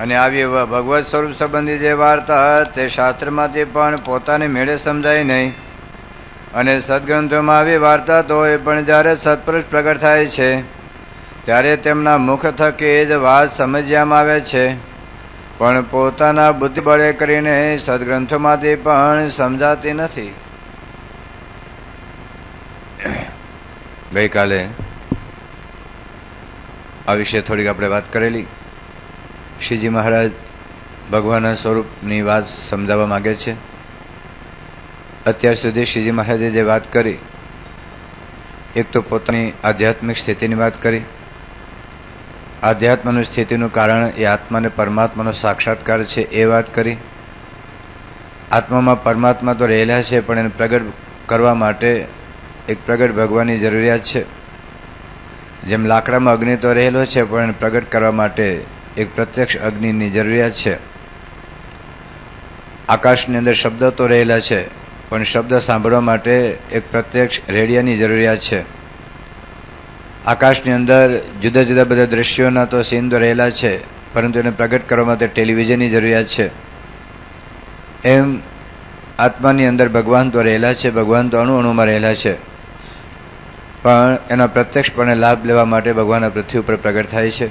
અને આવી ભગવત સ્વરૂપ સંબંધી જે વાર્તા તે શાસ્ત્રમાંથી પણ પોતાને મેળે સમજાય નહીં. અને સદગ્રંથોમાં આવી વાર્તા તો એ પણ જ્યારે સત્પુરુષ પ્રગટ થાય છે ત્યારે તેમના મુખ થકી જ વાત સમજવામાં આવે છે, પણ પોતાના બુદ્ધિ બળે કરીને સદગ્રંથોમાંથી પણ સમજાતી નથી. ગઈકાલે આ વિશે થોડીક આપણે વાત કરેલી. શ્રીજી મહારાજ ભગવાનના સ્વરૂપની વાત સમજાવવા માગે છે. અત્યાર સુધી શ્રીજી મહારાજે જે વાત કરી, એક તો પોતાની આધ્યાત્મિક સ્થિતિની વાત કરી. આધ્યાત્મની સ્થિતિનું કારણ એ આત્માને પરમાત્માનો સાક્ષાત્કાર છે એ વાત કરી. આત્મામાં પરમાત્મા તો રહેલા છે, પણ એને પ્રગટ કરવા માટે એક પ્રગટ ભગવાનની જરૂરિયાત છે. જેમ લાકડામાં અગ્નિ તો રહેલો છે, પણ એને પ્રગટ કરવા માટે એક પ્રત્યક્ષ અગ્નિની જરૂરિયાત છે. આકાશની અંદર શબ્દો તો રહેલા છે, પણ શબ્દ સાંભળવા માટે એક પ્રત્યક્ષ રેડિયાની જરૂરિયાત છે. આકાશની અંદર જુદા જુદા બધા દ્રશ્યોના તો સીન તો રહેલા છે, પરંતુ એને પ્રગટ કરવા માટે ટેલિવિઝનની જરૂરિયાત છે. એમ આત્માની અંદર ભગવાન તો રહેલા છે, ભગવાન તો અણુ અણુમાં રહેલા છે, પણ એના પ્રત્યક્ષપણે લાભ લેવા માટે ભગવાન પૃથ્વી ઉપર પ્રગટ થાય છે.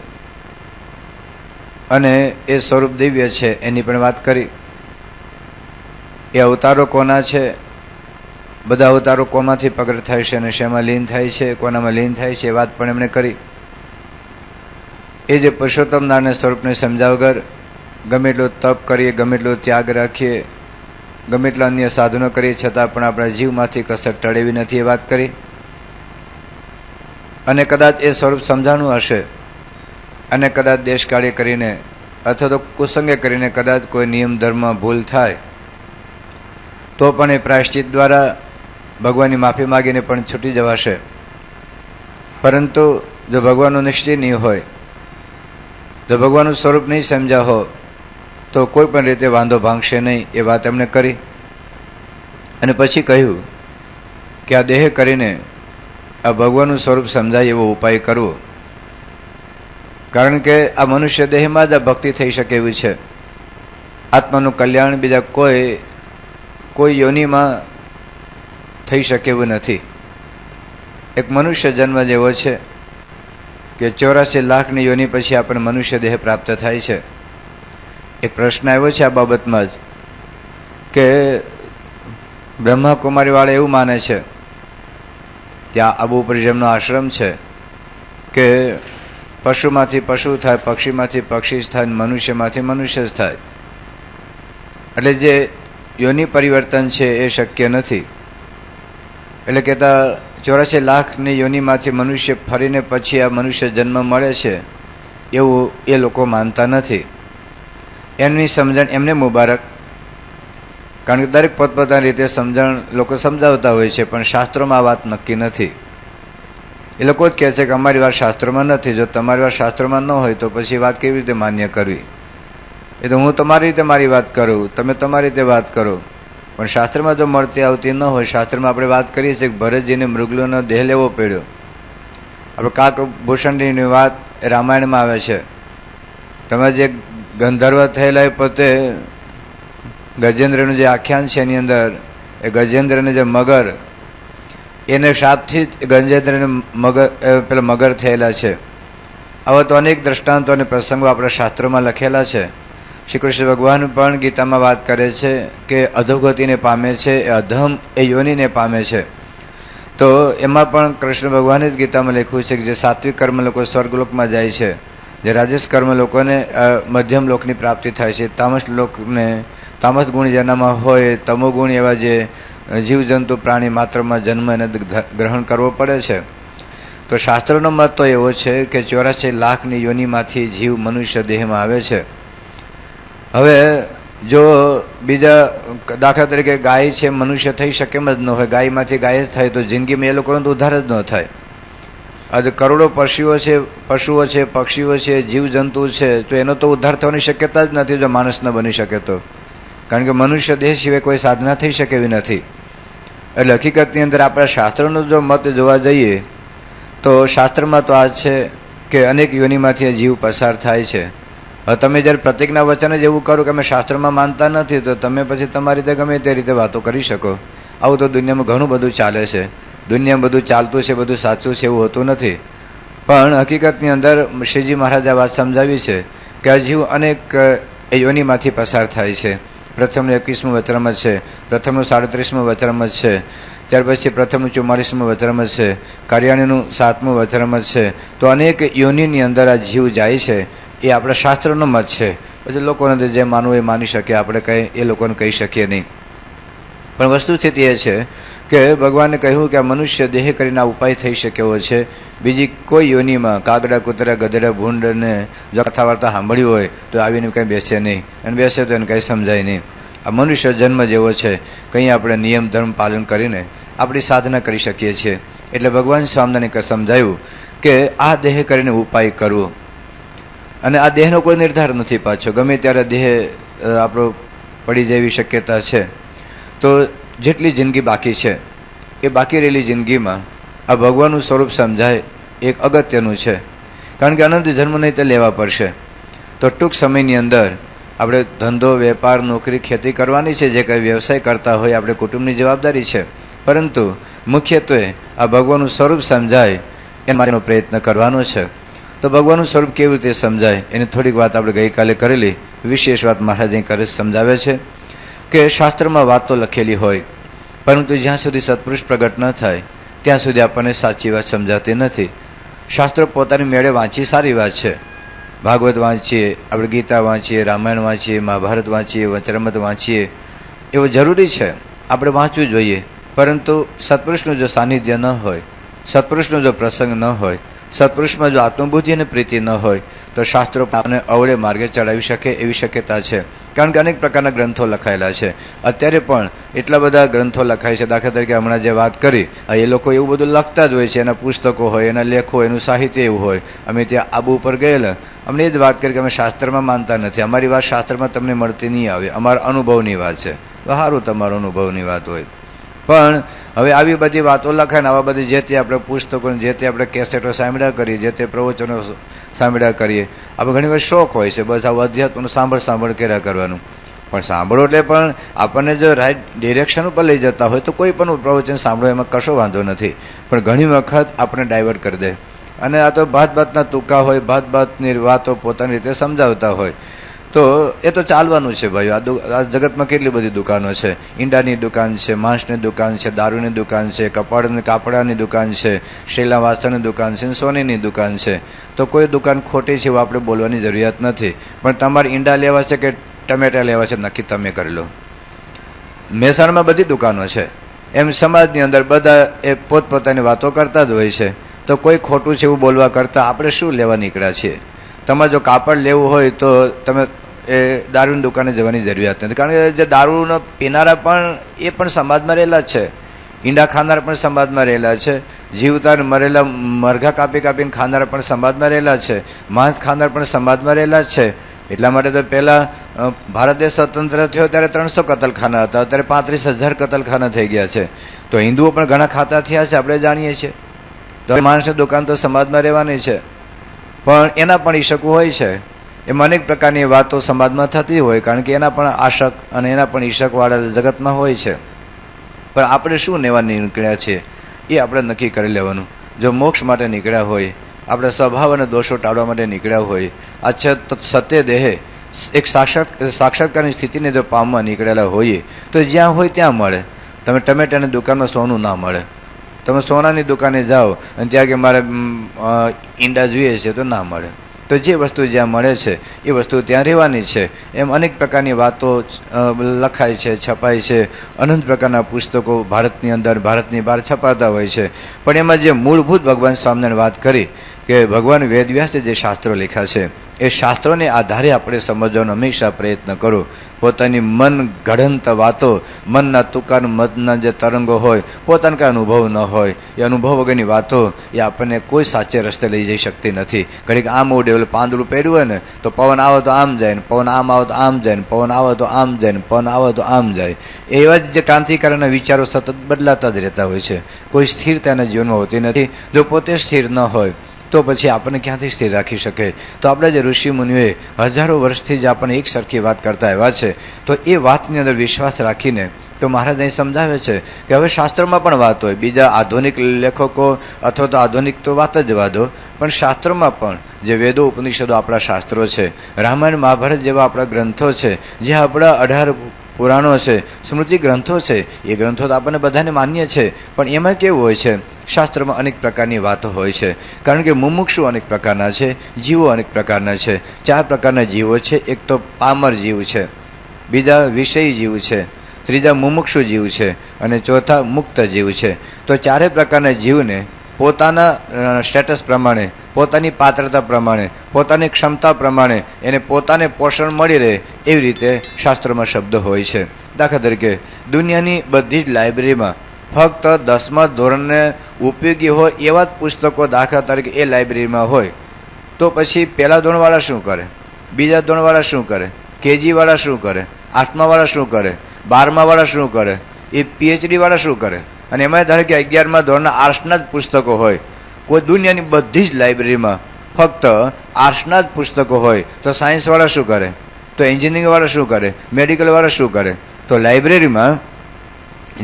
અને એ સ્વરૂપ દિવ્ય છે એની પણ વાત કરી. એ અવતારો કોના છે? બધા અવતારો કોમાંથી પ્રગટ થાય છે અને શેમાં લીન થાય છે, કોનામાં લીન થાય છે, એ વાત પણ એમણે કરી. એ જે પુરુષોત્તમ નારાયણ સ્વરૂપને સમજાવ વગર ગમે એટલું તપ કરીએ, ગમે એટલો ત્યાગ રાખીએ, ગમે એટલા અન્ય સાધનો કરીએ, છતાં પણ આપણા જીવમાંથી કસર ટળેવી નથી, એ વાત કરી. અને કદાચ એ સ્વરૂપ સમજાણું હશે અને કદાચ દેશકાળે કરીને અથવા તો કુસંગે કરીને કદાચ કોઈ નિયમ ધર્મ ભૂલ થાય તો પણ એ પ્રાયશ્ચિત દ્વારા ભગવાનની માફી માગીને પણ છૂટી જવાશે. પરંતુ જો ભગવાનનો નિશ્ચય નહીં હોય, જો ભગવાનનું સ્વરૂપ નહીં સમજ્યા હો, તો કોઈ પણ રીતે વાંધો ભાંગશે નહીં, એ વાત એમણે કરી. અને પછી કહ્યું કે આ દેહ કરીને આ ભગવાનનું સ્વરૂપ સમજાય એવો ઉપાય કરવો. કારણ કે આ મનુષ્ય દેહમાં જ આ ભક્તિ થઈ શકે એવી છે. આત્માનું કલ્યાણ બીજા કોઈ યોનિમાં થઈ શકે એવું નથી. એક મનુષ્ય જન્મ જેવો છે કે 84 લાખની યોનિ પછી આપણને મનુષ્ય દેહ પ્રાપ્ત થાય છે. એક પ્રશ્ન આવ્યો છે આ બાબતમાં જ કે બ્રહ્માકુમારીવાળા એવું માને છે, ત્યાં આબુ ઉપર જેમનો આશ્રમ છે, કે પશુમાંથી પશુ થાય, પક્ષીમાંથી પક્ષી થાય, મનુષ્યમાંથી મનુષ્ય જ થાય. એટલે જે યોનિ પરિવર્તન છે એ શક્ય નથી. એટલે કહેતા 84 લાખની યોનિમાંથી મનુષ્ય ફરીને પછી આ મનુષ્ય જન્મ મળે છે એવું એ લોકો માનતા નથી. એમની સમજણ એમને મુબારક, કારણ કે દરેક પોતપોતાની રીતે સમજણ લોકો સમજાવતા હોય છે, પણ શાસ્ત્રોમાં આ વાત નક્કી નથી. એ લોકો જ કહે છે કે અમારી વાત શાસ્ત્રોમાં નથી. જો તમારી વાત શાસ્ત્રોમાં ન હોય તો પછી વાત કેવી રીતે માન્ય કરવી? એ તો હું તમારી રીતે મારી વાત કરું, તમે તમારી રીતે વાત કરો, પણ શાસ્ત્રમાં જો મળતી આવતી ન હોય. શાસ્ત્રમાં આપણે વાત કરીએ છીએ કે ભરતજીને મૃગલોનો દેહ લેવો પડ્યો. આપણે કાકભૂષણજીની વાત રામાયણમાં આવે છે. તમે જે ગંધર્વ થયેલા એ પોતે ગજેન્દ્રનું જે આખ્યાન છે એની અંદર એ ગજેન્દ્રને જે મગર, એને શાપથી જ ગજેન્દ્રને પેલા મગર થયેલા છે. આવા તો અનેક દ્રષ્ટાંતો અને પ્રસંગો આપણા શાસ્ત્રોમાં લખેલા છે. શ્રી કૃષ્ણ ભગવાન પણ ગીતામાં વાત કરે છે કે અધોગતિને પામે છે, એ અધમ એ યોનિને પામે છે. તો એમાં પણ કૃષ્ણ ભગવાને જ ગીતામાં લખ્યું છે કે જે સાત્વિક કર્મ લોકો સ્વર્ગલોકમાં જાય છે, જે રાજસ કર્મ લોકોને મધ્યમ લોકની પ્રાપ્તિ થાય છે, તામસ લોકને તામસ ગુણ જેનામાં હોય, તમો ગુણ એવા જે જીવજંતુ પ્રાણી માત્રમાં જન્મ એને ગ્રહણ કરવો પડે છે. તો શાસ્ત્રનો મત તો એવો છે કે 84 લાખની યોનિમાંથી જીવ મનુષ્ય દેહમાં આવે છે. હવે જો બીજા દાખલા તરીકે ગાય છે, મનુષ્ય થઈ શકે એમ જ ન હોય. ગાયમાંથી ગાય જ થાય તો જિંદગીમાં એ લોકોનો તો ઉદ્ધાર જ ન થાય. આજે કરોડો પશુઓ છે, પક્ષીઓ છે, જીવજંતુ છે, તો એનો તો ઉદ્ધાર થવાની શક્યતા જ નથી જો માણસ ન બની શકે તો. કારણ કે મનુષ્ય દેહ સિવાય કોઈ સાધના થઈ શકે એવી નથી. એટલે હકીકતની અંદર આપણા શાસ્ત્રનો જો મત જોવા જઈએ તો શાસ્ત્રમાં તો આ છે કે અનેક યોનિમાંથી જીવ પસાર થાય છે. હવે તમે જ્યારે પ્રતિજ્ઞા વચન જ એવું કરો કે અમે શાસ્ત્રમાં માનતા નથી, તો તમે પછી તમારી રીતે ગમે તે રીતે વાતો કરી શકો. આવું તો દુનિયામાં ઘણું બધું ચાલે છે. દુનિયામાં બધું ચાલતું છે, બધું સાચું છે એવું હોતું નથી. પણ હકીકતની અંદર શ્રીજી મહારાજે આ વાત સમજાવી છે કે આ જીવ અનેક યોનિમાંથી પસાર થાય છે. પ્રથમનું 21મું વચરામૃત છે, પ્રથમનું 37મું વચરામૃત છે, ત્યાર પછી પ્રથમનું 44મું વચરામૃત છે, કાર્યાણીનું 7મું વચરામૃત છે. તો અનેક યોનિની અંદર આ જીવ જાય છે. એ આપણા શાસ્ત્રનો મત છે. પછી લોકોને જે માનવું એ માની શકે, આપણે કંઈ એ લોકોને કહી શકીએ નહીં. પણ વસ્તુસ્થિતિ એ છે કે ભગવાને કહ્યું કે આ મનુષ્ય દેહ કરીને આ ઉપાય થઈ શકે એવો છે. બીજી કોઈ યોનિમાં કાગડા, કૂતરા, ગધેડા, ભૂંડને જો કથા વાર્તા સાંભળ્યું હોય તો આવીને કંઈ બેસે નહીં, અને બેસે તો એને કંઈ સમજાય નહીં. આ મનુષ્ય જન્મ જેવો છે, કંઈ આપણે નિયમ ધર્મ પાલન કરીને આપણી સાધના કરી શકીએ છીએ. એટલે ભગવાન સ્વામિનારાયણે સમજાયું કે આ દેહ કરીને ઉપાય કરવો. અને આ દેહનો કોઈ નિર્ધાર નથી પાછો, ગમે ત્યારે દેહ આપણો પડી જાય એવી શક્યતા છે. તો જેટલી જિંદગી બાકી છે એ બાકી રહેલી જિંદગીમાં આ ભગવાનનું સ્વરૂપ સમજાય એક અગત્યનું છે. કારણ કે અનંત જન્મ નહીં તે લેવા પડશે. તો ટૂંક સમયની અંદર આપણે ધંધો, વેપાર, નોકરી, ખેતી કરવાની છે. જે કંઈ વ્યવસાય કરતા હોય આપણે કુટુંબની જવાબદારી છે. પરંતુ મુખ્યત્વે આ ભગવાનનું સ્વરૂપ સમજાય એ માટેનો પ્રયત્ન કરવાનો છે. તો ભગવાનનું સ્વરૂપ કેવી રીતે સમજાય એની થોડીક વાત આપણે ગઈકાલે કરેલી. વિશેષ વાત મહારાજ કરે સમજાવે છે કે શાસ્ત્રમાં વાત તો લખેલી હોય, પરંતુ જ્યાં સુધી સત્પુરુષ પ્રગટ ન થાય ત્યાં સુધી આપણને સાચી વાત સમજાતી નથી. શાસ્ત્રો પોતાની મેળે વાંચી સારી વાત છે. ભાગવત વાંચીએ, આપણે ગીતા વાંચીએ, રામાયણ વાંચીએ, મહાભારત વાંચીએ, વચરામૃત વાંચીએ, એવું જરૂરી છે, આપણે વાંચવું જોઈએ. પરંતુ સત્પુરુષનું જો સાનિધ્ય ન હોય, સત્પુરુષનો જો પ્રસંગ ન હોય, સત્પુરુષમાં જો આત્મબુદ્ધિ અને પ્રીતિ ન હોય તો શાસ્ત્રો આપણને અવળે માર્ગે ચડાવી શકે એવી શક્યતા છે. કારણ કે અનેક પ્રકારના ગ્રંથો લખાયેલા છે. અત્યારે પણ એટલા બધા ગ્રંથો લખાય છે. દાખલા તરીકે હમણાં જે વાત કરી, એ લોકો એવું બધું લખતા જ હોય છે. એના પુસ્તકો હોય, એના લેખો, એનું સાહિત્ય એવું હોય. અમે ત્યાં આબુ ઉપર ગયેલા, અમને એ જ વાત કરી કે અમે શાસ્ત્રમાં માનતા નથી, અમારી વાત શાસ્ત્રમાં તમને મળતી નહીં આવે, અમારા અનુભવની વાત છે. તો સારું, તમારો અનુભવની વાત હોય. પણ હવે આવી બધી વાતો લખાય ને આવા બધી જે તે આપણે પુસ્તકો, જે તે આપણે કેસેટો સાંભળ્યા કરીએ, જે તે પ્રવચનો સાંભળ્યા કરીએ, આપણે ઘણી વાર શોખ હોય છે બસ આવું અધ્યાત્મનું સાંભળ કર્યા કરવાનું. પણ સાંભળો એટલે પણ આપણને જો રાઈટ ડિરેક્શન ઉપર લઈ જતા હોય તો કોઈ પણ પ્રવચન સાંભળો એમાં કશો વાંધો નથી. પણ ઘણી વખત આપણે ડાયવર્ટ કરી દે. અને આ તો ભાતના ટૂંકા હોય, ભાતની વાતો પોતાની રીતે સમજાવતા હોય. તો એ તો ચાલવાનું છે ભાઈ. આ જગતમાં કેટલી બધી દુકાનો છે. ઈંડાની દુકાન છે, માંસની દુકાન છે, દારૂની દુકાન છે, કાપડાની દુકાન છે, શેલા વાસણની દુકાન છે, સોનીની દુકાન છે. તો કોઈ દુકાન ખોટી છે એવું આપણે બોલવાની જરૂરિયાત નથી. પણ તમારે ઈંડા લેવા છે કે ટમેટા લેવા છે નક્કી તમે કરી લો. મહેસાણામાં બધી દુકાનો છે. એમ સમાજની અંદર બધા એ પોતપોતાની વાતો કરતા જ હોય છે. તો કોઈ ખોટું છે એવું બોલવા કરતાં આપણે શું લેવા નીકળ્યા છીએ? તમારે જો કાપડ લેવું હોય તો તમે એ દારૂની દુકાને જવાની જરૂરિયાત નથી. કારણ કે જે દારૂનો પીનારા પણ એ પણ સમાજમાં રહેલા જ છે. ઈંડા ખાનારા પણ સમાજમાં રહેલા છે. જીવતા મરેલા મરઘા કાપીને ખાનારા પણ સમાજમાં રહેલા છે. માંસ ખાનારા પણ સમાજમાં રહેલા જ છે. એટલા માટે તો પહેલાં ભારત દેશ સ્વતંત્ર થયો ત્યારે 300 કતલખાના હતા, અત્યારે 35,000 કતલખાના થઈ ગયા છે. તો હિન્દુઓ પણ ઘણા ખાતા થયા છે, આપણે જાણીએ છીએ. તો માણસની દુકાન તો સમાજમાં રહેવાની છે. પણ એના પણ ઈશકો હોય છે. એમાં અનેક પ્રકારની વાતો સમાજમાં થતી હોય, કારણ કે એના પણ આશક અને એના પણ ઈશકવાળા જગતમાં હોય છે. પણ આપણે શું લેવા નીકળ્યા છીએ એ આપણે નક્કી કરી લેવાનું. જો મોક્ષ માટે નીકળ્યા હોય, આપણે સ્વભાવ અને દોષો ટાળવા માટે નીકળ્યા હોય, આ સત્ય દેહે એક સાક્ષાત્કારની સ્થિતિને જો પામવા નીકળેલા હોઈએ તો જ્યાં હોય ત્યાં મળે. તમે ટમેટાની દુકાનમાં સોનું ના મળે. તમે સોનાની દુકાને જાઓ અને ત્યાં કે મારે ઈંડા જોઈએ છે તો ના મળે. તો જે વસ્તુ જ્યાં મળે છે એ વસ્તુ ત્યાં રહેવાની છે. એમ અનેક પ્રકારની વાતો લખાય છે, છપાય છે. અનંત પ્રકારના પુસ્તકો ભારતની અંદર, ભારતની બહાર છપાતા હોય છે. પણ એમાં જે મૂળભૂત ભગવાન સ્વામિનારાયણ વાત કરી કે ભગવાન વેદવ્યાસે જે શાસ્ત્રો લખ્યા છે એ શાસ્ત્રોને આધારે આપણે સમજવાનો હંમેશા પ્રયત્ન કરો. પોતાની મન ઘડંત વાતો, મનના તુકાર, મનના જે તરંગો હોય, પોતાનો કાંઈ અનુભવ ન હોય, એ અનુભવ વગરની વાતો એ આપણને કોઈ સાચે રસ્તે લઈ જઈ શકતી નથી. ઘડીક આમ ઉડે, એટલે પાંદડું પહેર્યું હોય ને તો પવન આવે તો આમ જાય ને, પવન આમ આવે તો આમ જાય ને, પવન આવે તો આમ જાય ને, પવન આવે તો આમ જાય. એવા જ જે ક્રાંતિકારીના વિચારો સતત બદલાતા જ રહેતા હોય છે. કોઈ સ્થિરતા એના જીવનમાં હોતી નથી. જો પોતે સ્થિર ન હોય તો પછી આપણને ક્યાંથી સ્થિર રાખી શકે? તો આપણા જે ઋષિ મુનિઓએ હજારો વર્ષથી જ આપણને એક સરખી વાત કરતા આવ્યા છે, તો એ વાતની અંદર વિશ્વાસ રાખીને તો મહારાજ અહીં સમજાવે છે કે હવે શાસ્ત્રોમાં પણ વાત હોય, બીજા આધુનિક લેખકો અથવા તો આધુનિક તો વાત જ જવા દો, પણ શાસ્ત્રોમાં પણ જે વેદો ઉપનિષદો આપણા શાસ્ત્રો છે, રામાયણ મહાભારત જેવા આપણા ગ્રંથો છે, જે આપણા 18 પુરાણો છે, સ્મૃતિ ગ્રંથો છે, એ ગ્રંથો તો આપણને બધાને માન્ય છે, પણ એમાં કેવું હોય છે, શાસ્ત્રમાં અનેક પ્રકારની વાતો હોય છે. કારણ કે મુમુક્ષુ અનેક પ્રકારના છે, જીવો અનેક પ્રકારના છે. 4 પ્રકારના જીવો છે. એક તો પામર જીવ છે, બીજા વિષયી જીવ છે, ત્રીજા મુમુક્ષુ જીવ છે, અને ચોથા મુક્ત જીવ છે. તો 4 પ્રકારના જીવને પોતાના સ્ટેટસ પ્રમાણે, પોતાની પાત્રતા પ્રમાણે, પોતાની ક્ષમતા પ્રમાણે એને પોતાને પોષણ મળી રહે એવી રીતે શાસ્ત્રોમાં શબ્દ હોય છે. દાખલા તરીકે દુનિયાની બધી જ લાઇબ્રેરીમાં ફક્ત 10મા ધોરણને ઉપયોગી હોય એવા જ પુસ્તકો દાખલા તરીકે એ લાઇબ્રેરીમાં હોય, તો પછી પહેલા ધોરણવાળા શું કરે, બીજા ધોરણવાળા શું કરે, કેજીવાળા શું કરે, 8માવાળા શું કરે, 12માવાળા શું કરે, એ પીએચડીવાળા શું કરે? અને એમાં ધારે કે 11મા ધોરણના આર્ટ્સના જ પુસ્તકો હોય. કોઈ દુનિયાની બધી જ લાઇબ્રેરીમાં ફક્ત આર્ટ્સના જ પુસ્તકો હોય, તો સાયન્સવાળા શું કરે, તો એન્જિનિયરિંગવાળા શું કરે, મેડિકલવાળા શું કરે? તો લાઇબ્રેરીમાં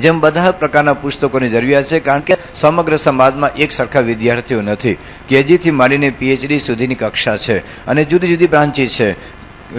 જેમ બધા પ્રકારના પુસ્તકોની જરૂરિયાત છે, કારણ કે સમગ્ર સમાજમાં એક સરખા વિદ્યાર્થીઓ નથી. કેજીથી માંડીને પીએચડી સુધીની કક્ષા છે, અને જુદી જુદી બ્રાન્ચી છે.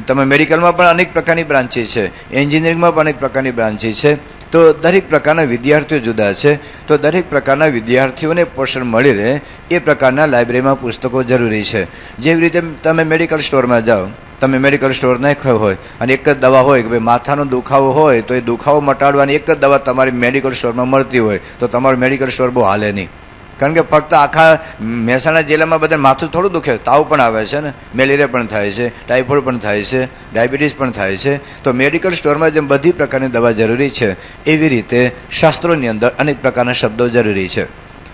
તમે મેડિકલમાં પણ અનેક પ્રકારની બ્રાન્ચી છે, એન્જિનિયરિંગમાં પણ અનેક પ્રકારની બ્રાન્ચી છે. તો દરેક પ્રકારના વિદ્યાર્થીઓ જુદા છે. તો દરેક પ્રકારના વિદ્યાર્થીઓને પોષણ મળી રહે એ પ્રકારના લાઇબ્રેરીમાં પુસ્તકો જરૂરી છે. જેવી રીતે તમે મેડિકલ સ્ટોરમાં જાઓ, તમે મેડિકલ સ્ટોર નાખ્યો હોય અને એક જ દવા હોય કે ભાઈ માથાનો દુખાવો હોય, તો એ દુખાવો મટાડવાની એક જ દવા તમારી મેડિકલ સ્ટોરમાં મળતી હોય, તો તમારું મેડિકલ સ્ટોર બહુ હાલે નહીં. કારણ કે ફક્ત આખા મહેસાણા જિલ્લામાં બધા માથું થોડું દુખે, તાવ પણ આવે છે ને, મેલેરિયા પણ થાય છે, ટાઇફોઇડ પણ થાય છે, ડાયાબિટીસ પણ થાય છે. તો મેડિકલ સ્ટોરમાં જેમ બધી પ્રકારની દવા જરૂરી છે, એવી રીતે શાસ્ત્રોની અંદર અનેક પ્રકારના શબ્દો જરૂરી છે.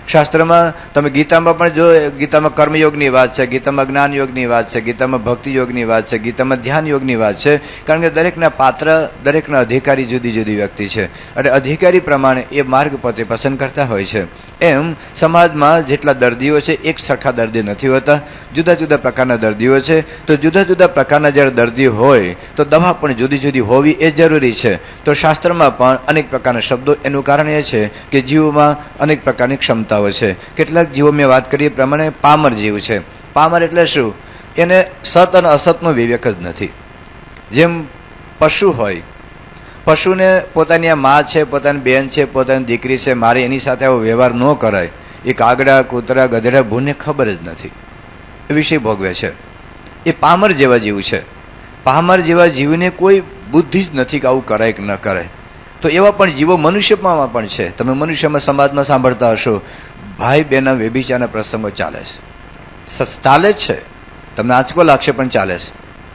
શાસ્ત્રમાં તમે ગીતામાં પણ જો, ગીતામાં કર્મયોગની વાત છે, ગીતામાં જ્ઞાન યોગની વાત છે, ગીતામાં ભક્તિ યોગની વાત છે, ગીતામાં ધ્યાન યોગની વાત છે. કારણ કે દરેકના પાત્ર, દરેકના અધિકારી જુદી જુદી વ્યક્તિ છે, અને અધિકારી પ્રમાણે એ માર્ગ પોતે પસંદ કરતા હોય છે. એમ સમાજમાં જેટલા દર્દીઓ છે, એક સરખા દર્દી નથી હોતા, જુદા જુદા પ્રકારના દર્દીઓ છે. તો જુદા જુદા પ્રકારના જ્યારે દર્દી હોય, તો દવા પણ જુદી જુદી હોવી એ જરૂરી છે. તો શાસ્ત્રમાં પણ અનેક પ્રકારના શબ્દો, એનું કારણ એ છે કે જીવોમાં અનેક પ્રકારની ક્ષમતાઓ છે. કેટલાક જીવો મેં વાત કરી એ પ્રમાણે પામર જીવ છે. પામર એટલે શું? એને સત અને અસતનો વિવેક જ નથી. જેમ પશુ હોય, પશુને પોતાની આ મા છે, પોતાની બેન છે, પોતાની દીકરી છે, મારે એની સાથે આવો વ્યવહાર ન કરાય, એ કાગડા, કૂતરા, ગધેડા, ભૂનને ખબર જ નથી, એ વિષય ભોગવે છે. એ પામર જેવા જીવ છે. પામર જેવા જીવને કોઈ બુદ્ધિ જ નથી કે આવું કરાય કે ન કરાય. તો એવા પણ જીવો મનુષ્યમાં પણ છે. તમે મનુષ્યમાં સમાજમાં સાંભળતા હશો, ભાઈ બહેનના વ્યભિચારના પ્રસંગો ચાલે છે, ચાલે જ છે. તમને આંચકો લાગશે પણ ચાલે છે.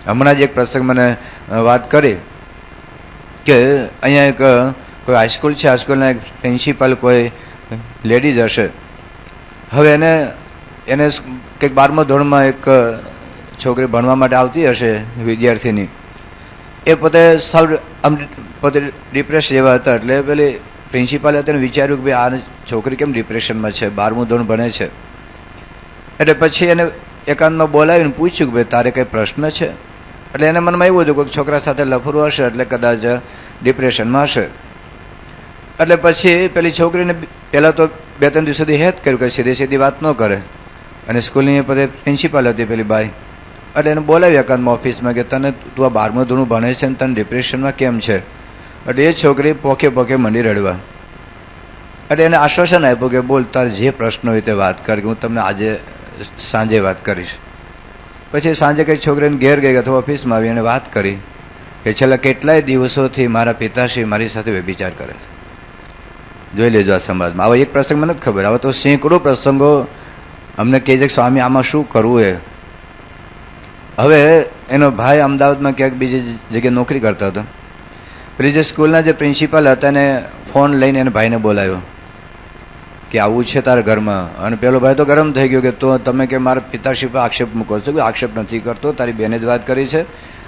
હમણાં જ એક પ્રસંગ મને વાત કરી કે અહીંયા એક કોઈ હાઈસ્કૂલ છે, હાઈસ્કૂલના એક પ્રિન્સિપાલ કોઈ લેડીઝ હશે. હવે એને કંઈક 12મા ધોરણમાં એક છોકરી ભણવા માટે આવતી હશે, વિદ્યાર્થીની. એ પોતે પોતે ડિપ્રેસ જેવા હતા. એટલે પેલી પ્રિન્સિપાલે તેને વિચાર્યું કે ભાઈ આ છોકરી કેમ ડિપ્રેશનમાં છે, 12મું ધોરણ ભણે છે. એટલે પછી એને એકાંતમાં બોલાવીને પૂછ્યું કે ભાઈ તારે કંઈ પ્રશ્ન છે? એટલે એને મનમાં એવું હતું કોઈ છોકરા સાથે લફરું હશે, એટલે કદાચ ડિપ્રેશનમાં હશે. એટલે પછી પેલી છોકરીને પહેલાં તો 2-3 દિવસ સુધી હેત કર્યું કે સીધી સીધી વાત ન કરે. અને સ્કૂલની પોતે પ્રિન્સિપાલ હતી પેલી બાઈ. એટલે એને બોલાવી એકાંતમાં ઓફિસમાં કે તને તું આ 12મું ધોરણ ભણે છે ને તને ડિપ્રેશનમાં કેમ છે? એટલે એ છોકરી પોકે પોકે મંડી રડવા. એટલે એને આશ્વાસન આપ્યું કે બોલ, તારે જે પ્રશ્ન હોય તે વાત કર, કે હું તમને આજે સાંજે વાત કરીશ. પછી સાંજે કંઈક છોકરીને ઘેર ગઈ અથવા ઓફિસમાં આવી અને વાત કરી કે છેલ્લા કેટલાય દિવસોથી મારા પિતાશ્રી મારી સાથે વ્યભિચાર કરે છે. જોઈ લેજો આ સમાજમાં આવો એક પ્રસંગ મને જ ખબર, હવે તો સેંકડો પ્રસંગો અમને કહે છે કે સ્વામી આમાં શું કરવું એ. હવે એનો ભાઈ અમદાવાદમાં ક્યાંક બીજી જગ્યાએ નોકરી કરતો હતો. પેલી જે સ્કૂલના જે પ્રિન્સિપાલ હતા એને ફોન લઈને એને ભાઈને બોલાવ્યો કે આવું છે તારા ઘરમાં. અને પેલો ભાઈ તો ગરમ થઈ ગયો કે તો તમે કે મારા પિતાશ્રી પર આક્ષેપ મૂકો છો. કે આક્ષેપ નથી કરતો, તારી બેને જ વાત કરી છે,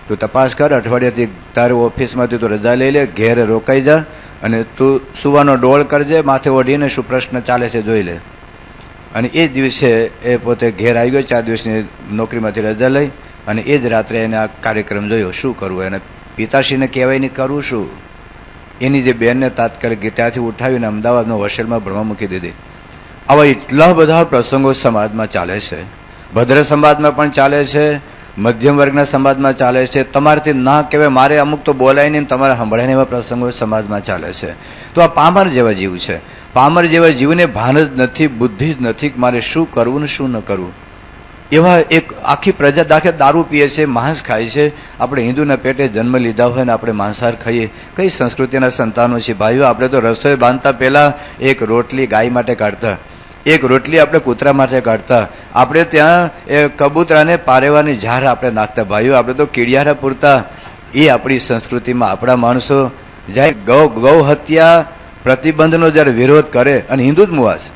તું તપાસ કર, અઠવાડિયાથી તારે ઓફિસમાંથી તું રજા લઈ લે, ઘેરે રોકાઈ જા, અને તું સુવાનો ડોળ કરજે, માથે ઓઢીને શું પ્રશ્ન ચાલે છે જોઈ લે. અને એ જ દિવસે એ પોતે ઘેર આવી ગયો, 4 દિવસની નોકરીમાંથી રજા લઈ, અને એ જ રાત્રે એને આ કાર્યક્રમ જોયો. શું કરવું? એને પિતાશ્રીને કહેવાય નહીં, કરવું શું? એની જે બહેનને તાત્કાલિક ત્યાંથી ઉઠાવીને અમદાવાદમાં હોસ્ટેલમાં ભણવા મૂકી દીધી. આવા એટલા બધા પ્રસંગો સમાજમાં ચાલે છે. ભદ્ર સમાજમાં પણ ચાલે છે, મધ્યમ વર્ગના સમાજમાં ચાલે છે. તમારાથી ના કહેવાય, મારે અમુક તો બોલાય નહીં, તમારે સંભળાય એવા પ્રસંગો સમાજમાં ચાલે છે. તો આ પામર જેવા જીવ છે. પામર જેવા જીવને ભાન જ નથી, બુદ્ધિ જ નથી કે મારે શું કરવું ને શું ન કરવું. એવા એક આખી પ્રજા દાખલે દારૂ પીએ છે, માંસ ખાય છે. આપણે હિન્દુના પેટે જન્મ લીધા હોય ને આપણે માંસાહાર ખાઈએ, કઈ સંસ્કૃતિના સંતાનો છે ભાઈઓ? આપણે તો રસોઈ બાંધતા પહેલા એક રોટલી ગાય માટે કાઢતા, એક રોટલી આપણે કૂતરા માટે કાઢતા, આપણે ત્યાં એ કબૂતરાને પારેવાની ઝાર આપણે નાખતા. ભાઈઓ, આપણે તો કીડિયારા પૂરતા. એ આપણી સંસ્કૃતિમાં આપણા માણસો જાય ગૌ હત્યા પ્રતિબંધનો જ્યારે વિરોધ કરે, અને હિન્દુ જ મુવા છે,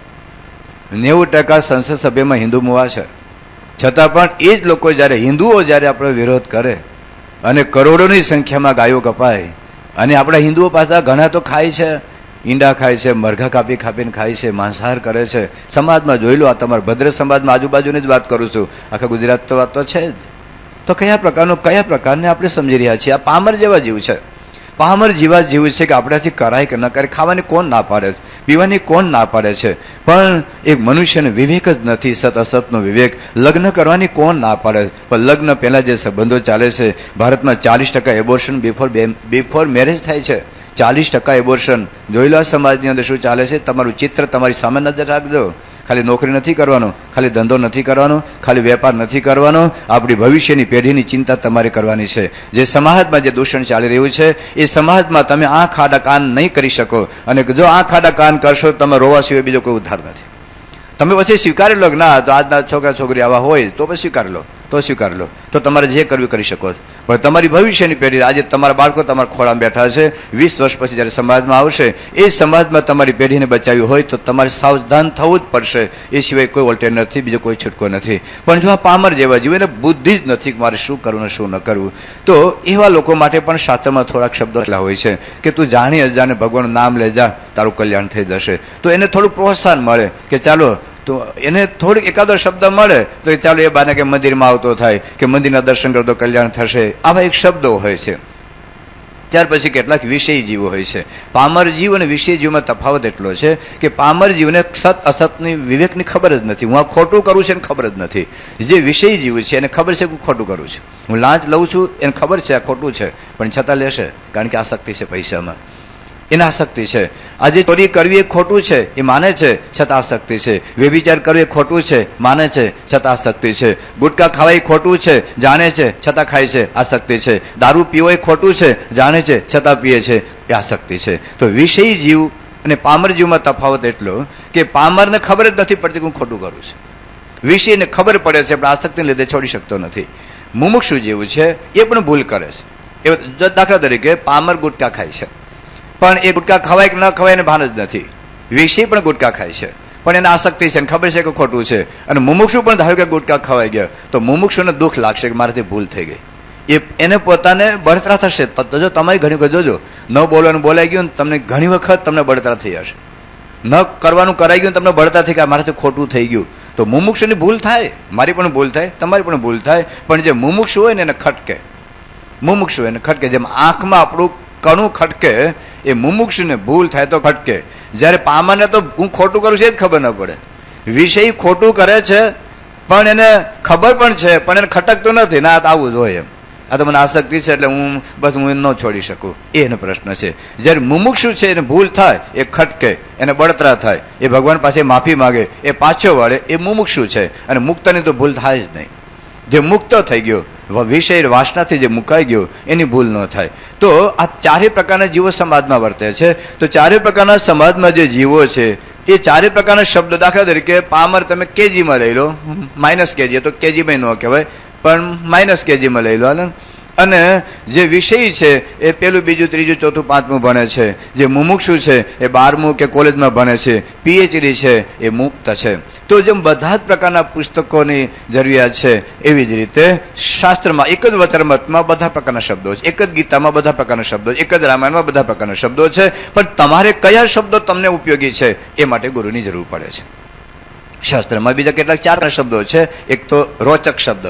90% સંસદ સભ્યમાં હિન્દુ મુવા છે, છતાં પણ એ જ લોકો જ્યારે હિન્દુઓ જ્યારે આપણો વિરોધ કરે અને કરોડોની સંખ્યામાં ગાયો કપાય, અને આપણા હિન્દુઓ પાછા ઘણા તો ખાય છે, ઈંડા ખાય છે, મરઘા કાપીને ખાય છે, માંસાહાર કરે છે. સમાજમાં જોઈ લો, આ તમારા ભદ્ર સમાજમાં આજુબાજુની જ વાત કરું છું, આખા ગુજરાત તો વાત તો છે જ. તો કયા પ્રકારને આપણે સમજી રહ્યા છીએ? આ પામર જેવા જીવ છે. પામર જેવા જીવ છે કે આપણાથી કરાય કે ન કરે. ખાવાની કોણ ના પાડે છે? પીવાની કોણ ના પાડે છે? પણ એક મનુષ્યને વિવેક જ નથી, સત અસતનો વિવેક. લગ્ન કરવાની કોણ ના પાડે? પણ લગ્ન પહેલા જે સંબંધો ચાલે છે, ભારતમાં 40% એબોર્શન બિફોર મેરેજ થાય છે. 40% એબોર્શન. જોઈ લો સમાજની અંદર શું ચાલે છે. તમારું ચિત્ર તમારી સામે નજર રાખજો. ખાલી નોકરી નથી કરવાનો, ખાલી ધંધો નથી કરવાનો, ખાલી વેપાર નથી કરવાનો, આપણી ભવિષ્યની પેઢીની ચિંતા તમારે કરવાની છે. જે સમાજમાં જે દૂષણ ચાલી રહ્યું છે, એ સમાજમાં તમે આંખ આડા કાન નહીં કરી શકો. અને જો આંખ આડા કાન કરશો, તમે રોવા સિવાય બીજો કોઈ ઉદ્ધાર નથી. તમે પછી સ્વીકારી લો કે ના, તો આજના છોકરા છોકરી આવા હોય તો પછી સ્વીકારી લો, તો તમારે જે કરવું કરી શકો. પણ તમારી ભવિષ્યની પેઢી, આજે તમારા બાળકો તમારા ખોળામાં બેઠા છે, 20 વર્ષ પછી જ્યારે સમાજમાં આવશે, એ સમાજમાં તમારી પેઢીને બચાવી હોય તો તમારે સાવધાન થવું જ પડશે. એ સિવાય કોઈ ઓલ્ટરનેટ નથી, બીજો કોઈ છૂટકો નથી. પણ જો આ પામર જેવા જીવ, એને બુદ્ધિ જ નથી કે મારે શું કરવું ને શું ન કરવું, તો એવા લોકો માટે પણ શાસ્ત્રમાં થોડાક શબ્દો એટલા હોય છે કે તું જાણી અજાણે ભગવાનનું નામ લે જા, તારું કલ્યાણ થઈ જશે. તો એને થોડું પ્રોત્સાહન મળે કે ચાલો, તો એને થોડીક એકાદો શબ્દ મળે તો ચાલો એ બાને કે મંદિરમાં આવતો થાય, કે મંદિરના દર્શન કરતો કલ્યાણ થશે. આવા એક શબ્દો હોય છે. ત્યાર પછી કેટલાક વિષય જીવો હોય છે. પામર જીવ અને વિષય જીવમાં તફાવત એટલો છે કે પામર જીવને સત અસતની વિવેકની ખબર જ નથી. હું આ ખોટું કરું છું એને ખબર જ નથી. જે વિષય જીવ છે એને ખબર છે કે હું ખોટું કરું છું. હું લાંચ લઉં છું એને ખબર છે આ ખોટું છે, પણ છતાં લેશે, કારણ કે આસક્તિ છે પૈસામાં, એને આસક્તિ છે. આજે ચોરી કરવી એ ખોટું છે એ માને છે, છતાં આસક્તિ છે. વ્યભિચાર કરવું એ ખોટું છે માને છે, છતાં આસક્તિ છે. ગુટખા ખાવા એ ખોટું છે જાણે છે, છતાં ખાય છે, આસક્તિ છે. દારૂ પીવો એ ખોટું છે જાણે છે, છતાં પીએ છે, એ આસક્તિ છે. તો વિષય જીવ અને પામર જીવમાં તફાવત એટલો કે પામરને ખબર જ નથી પડતી કે હું ખોટું કરું છું. વિષયને ખબર પડે છે પણ આસક્તિને લીધે છોડી શકતો નથી. મુમુક્ષુ જેવું છે એ પણ ભૂલ કરે છે. એ દાખલા તરીકે પામર ગુટખા ખાય છે, પણ એ ગુટખા ખવાય કે ન ખવાય એને ભાન જ નથી. વિષય પણ ગુટખા ખાય છે, પણ એને આસક્તિ છે, ખબર છે કે ખોટું છે. અને મુમુક્ષુ પણ ધારો કે ગુટખા ખવાઈ ગયા તો મુમુક્ષુને દુઃખ લાગશે કે મારાથી ભૂલ થઈ ગઈ. એને પોતાને બળતરા થશે. તો જો તમારી ઘણી વખત જોજો, ન બોલવાનું બોલાઈ ગયું ને તમને ઘણી વખત તમને બળતરા થઈ હશે. ન કરવાનું કરાઈ ગયું તમને બળતરા થઈ કે મારાથી ખોટું થઈ ગયું. તો મુમુક્ષુની ભૂલ થાય, મારી પણ ભૂલ થાય, તમારી પણ ભૂલ થાય. પણ જે મુમુક્ષુ હોય ને એને ખટકે, મુમુક્ષુ એને ખટકે. જેમ આંખમાં આપણું કણું ખટકે, એ મુમુક્ષુને ભૂલ થાય તો ખટકે. જ્યારે પામરને તો હું ખોટું કરું છું એ જ ખબર ન પડે. વિષય ખોટું કરે છે પણ એને ખબર પણ છે, પણ એને ખટકતું નથી. ના, આવું જ હોય એમ, આ તો મને આસક્તિ છે એટલે હું ન છોડી શકું, એનો પ્રશ્ન છે. જ્યારે મુમુક્ષુ છે એને ભૂલ થાય, એ ખટકે, એને બળતરા થાય, એ ભગવાન પાસે માફી માગે, એ પાછો વળે, એ મુમુક્ષુ છે. અને મુક્તની તો ભૂલ થાય જ નહીં. જે મુક્ત થઈ ગયો, વિષય વાસનાથી જે મુકાઈ ગયો, એની ભૂલ ન થાય. તો આ ચારે પ્રકારના જીવો સમાજમાં વર્તે છે. તો ચારે પ્રકારના સમાજમાં જે જીવો છે એ ચારે પ્રકારના શબ્દ, દાખલા તરીકે પામર તમે કેજીમાં લઈ લો, માઇનસ કેજી, તો કેજીમાં ન કહેવાય પણ માઇનસ કેજીમાં લઈ લો. અને જે વિષય છે એ પેલું બીજું ત્રીજું ચોથું પાંચમું ભણે છે. જે મુમુક્ષુ છે એ 12મું કે કોલેજમાં ભણે છે, PhD છે, એ મુક્ત છે. તો જેમ બધા જ પ્રકારના પુસ્તકોની જરૂરિયાત છે, એવી જ રીતે શાસ્ત્રમાં એક જ વચરમતમાં બધા પ્રકારના શબ્દો છે, એક જ ગીતામાં બધા પ્રકારના શબ્દો છે, એક જ રામાયણમાં બધા પ્રકારના શબ્દો છે. પણ તમારે કયા શબ્દો તમને ઉપયોગી છે એ માટે ગુરુની જરૂર પડે છે. શાસ્ત્રમાં બીજા કેટલાક 4 શબ્દો છે. એક તો રોચક શબ્દ,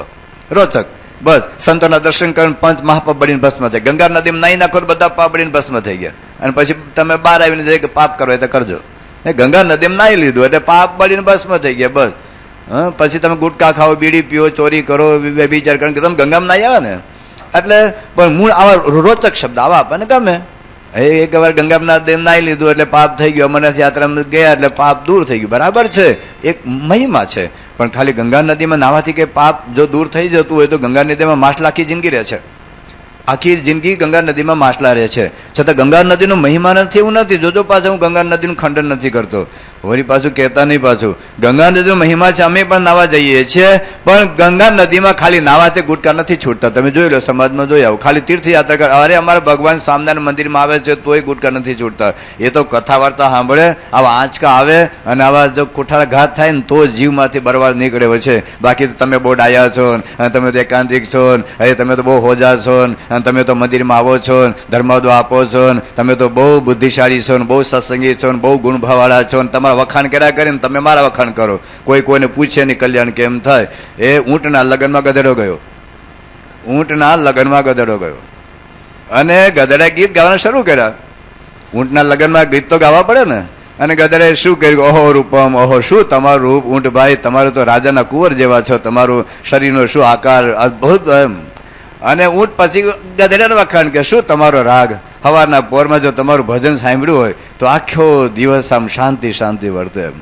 રોચક, બસ સંતોના દર્શન કરીને પંચ મહાપાપ બળીને ભસ્મ થાય. ગંગા નદીમાં નાહી નાખો તો બધા પાપ બળીને ભસ્મ થઈ ગયા, અને પછી તમે બહાર આવીને જાય કે પાપ કરો તો કરજો. ગંગા નદીમાં નાહી લીધું એટલે પાપ બળીને ભસ્મ થઈ ગયા, બસ. પછી તમે ગુટકા ખાઓ, બીડી પીઓ, ચોરી કરો, વિચાર કારણ કે તમે ગંગામાં નાહી આવે ને એટલે. પણ મૂળ આવા રોચક શબ્દ આવા આપણને ગમે. એક વાર ગંગામાં નાહી લીધું એટલે પાપ થઈ ગયું, અમરનાથ યાત્રામાં ગયા એટલે પાપ દૂર થઈ ગયું, બરાબર છે, એક મહિમા છે. પણ ખાલી ગંગા નદીમાં નાહવાથી કે પાપ જો દૂર થઈ જતું હોય તો ગંગા નદીમાં માછલા આખી જિંદગી રહે છે, આખી જિંદગી ગંગા નદીમાં માછલા રહે છે. છતાં ગંગા નદીનો મહિમા નથી એવું નથી. જોજો પાછું હું ગંગા નદીનું ખંડન નથી કરતો, વળી પાછું કહેતા નહીં. પાછું ગંગા નદીનો મહિમા છે, અમે પણ નાવા જઈએ છીએ, પણ ગંગા નદીમાં ખાલી નાવા તે ગુટકા નથી છૂટતા. તમે જોઈ લો, સમાજમાં જોઈ આવો, ખાલી તીર્થયાત્રા કરે, અરે અમારા ભગવાન સ્વામિનારાયણ મંદિરમાં આવે છે તોય ગુટકા નથી છૂટતા. એ તો કથા વાર્તા સાંભળે, આવા આંચકા આવે અને આવા જો કુઠાળા ઘાત થાય ને તો જીવમાંથી બરવાર નીકળે છે. બાકી તો તમે બહુ ડાયા છો અને તમે તો એકાંતિક છો, અરે તમે તો બહુ હોજા છો, અને તમે તો મંદિરમાં આવો છો, ધર્માદો આપો છો, તમે તો બહુ બુદ્ધિશાળી છો, બહુ સત્સંગી છો, બહુ ગુણભાવવાળા છો, તમારા વખાણ કર્યા કરીને તમે મારા વખાણ કરો. કોઈ કોઈને પૂછે નહીં કલ્યાણ કેમ થાય. એ ઊંટના લગ્નમાં ગધેડો ગયો, ઊંટના લગ્નમાં ગધેડો ગયો અને ગધેડાએ ગીત ગાવાના શરૂ કર્યા. ઊંટના લગ્નમાં ગીત તો ગાવા પડે ને. અને ગધેડાએ શું કર્યું, ઓહો રૂપમ, ઓહો શું તમારું રૂપ ઊંટ ભાઈ, તમારું તો રાજાના કુંવર જેવા છો, તમારું શરીરનો શું આકાર અદભુત એમ. અને ઊંટ પછી ગધેડાને વખાણ કે શું તમારો રાગ, સવારના પોરમાં જો તમારું ભજન સાંભળ્યું હોય તો આખો દિવસ આમ શાંતિ શાંતિ વર્તે એમ.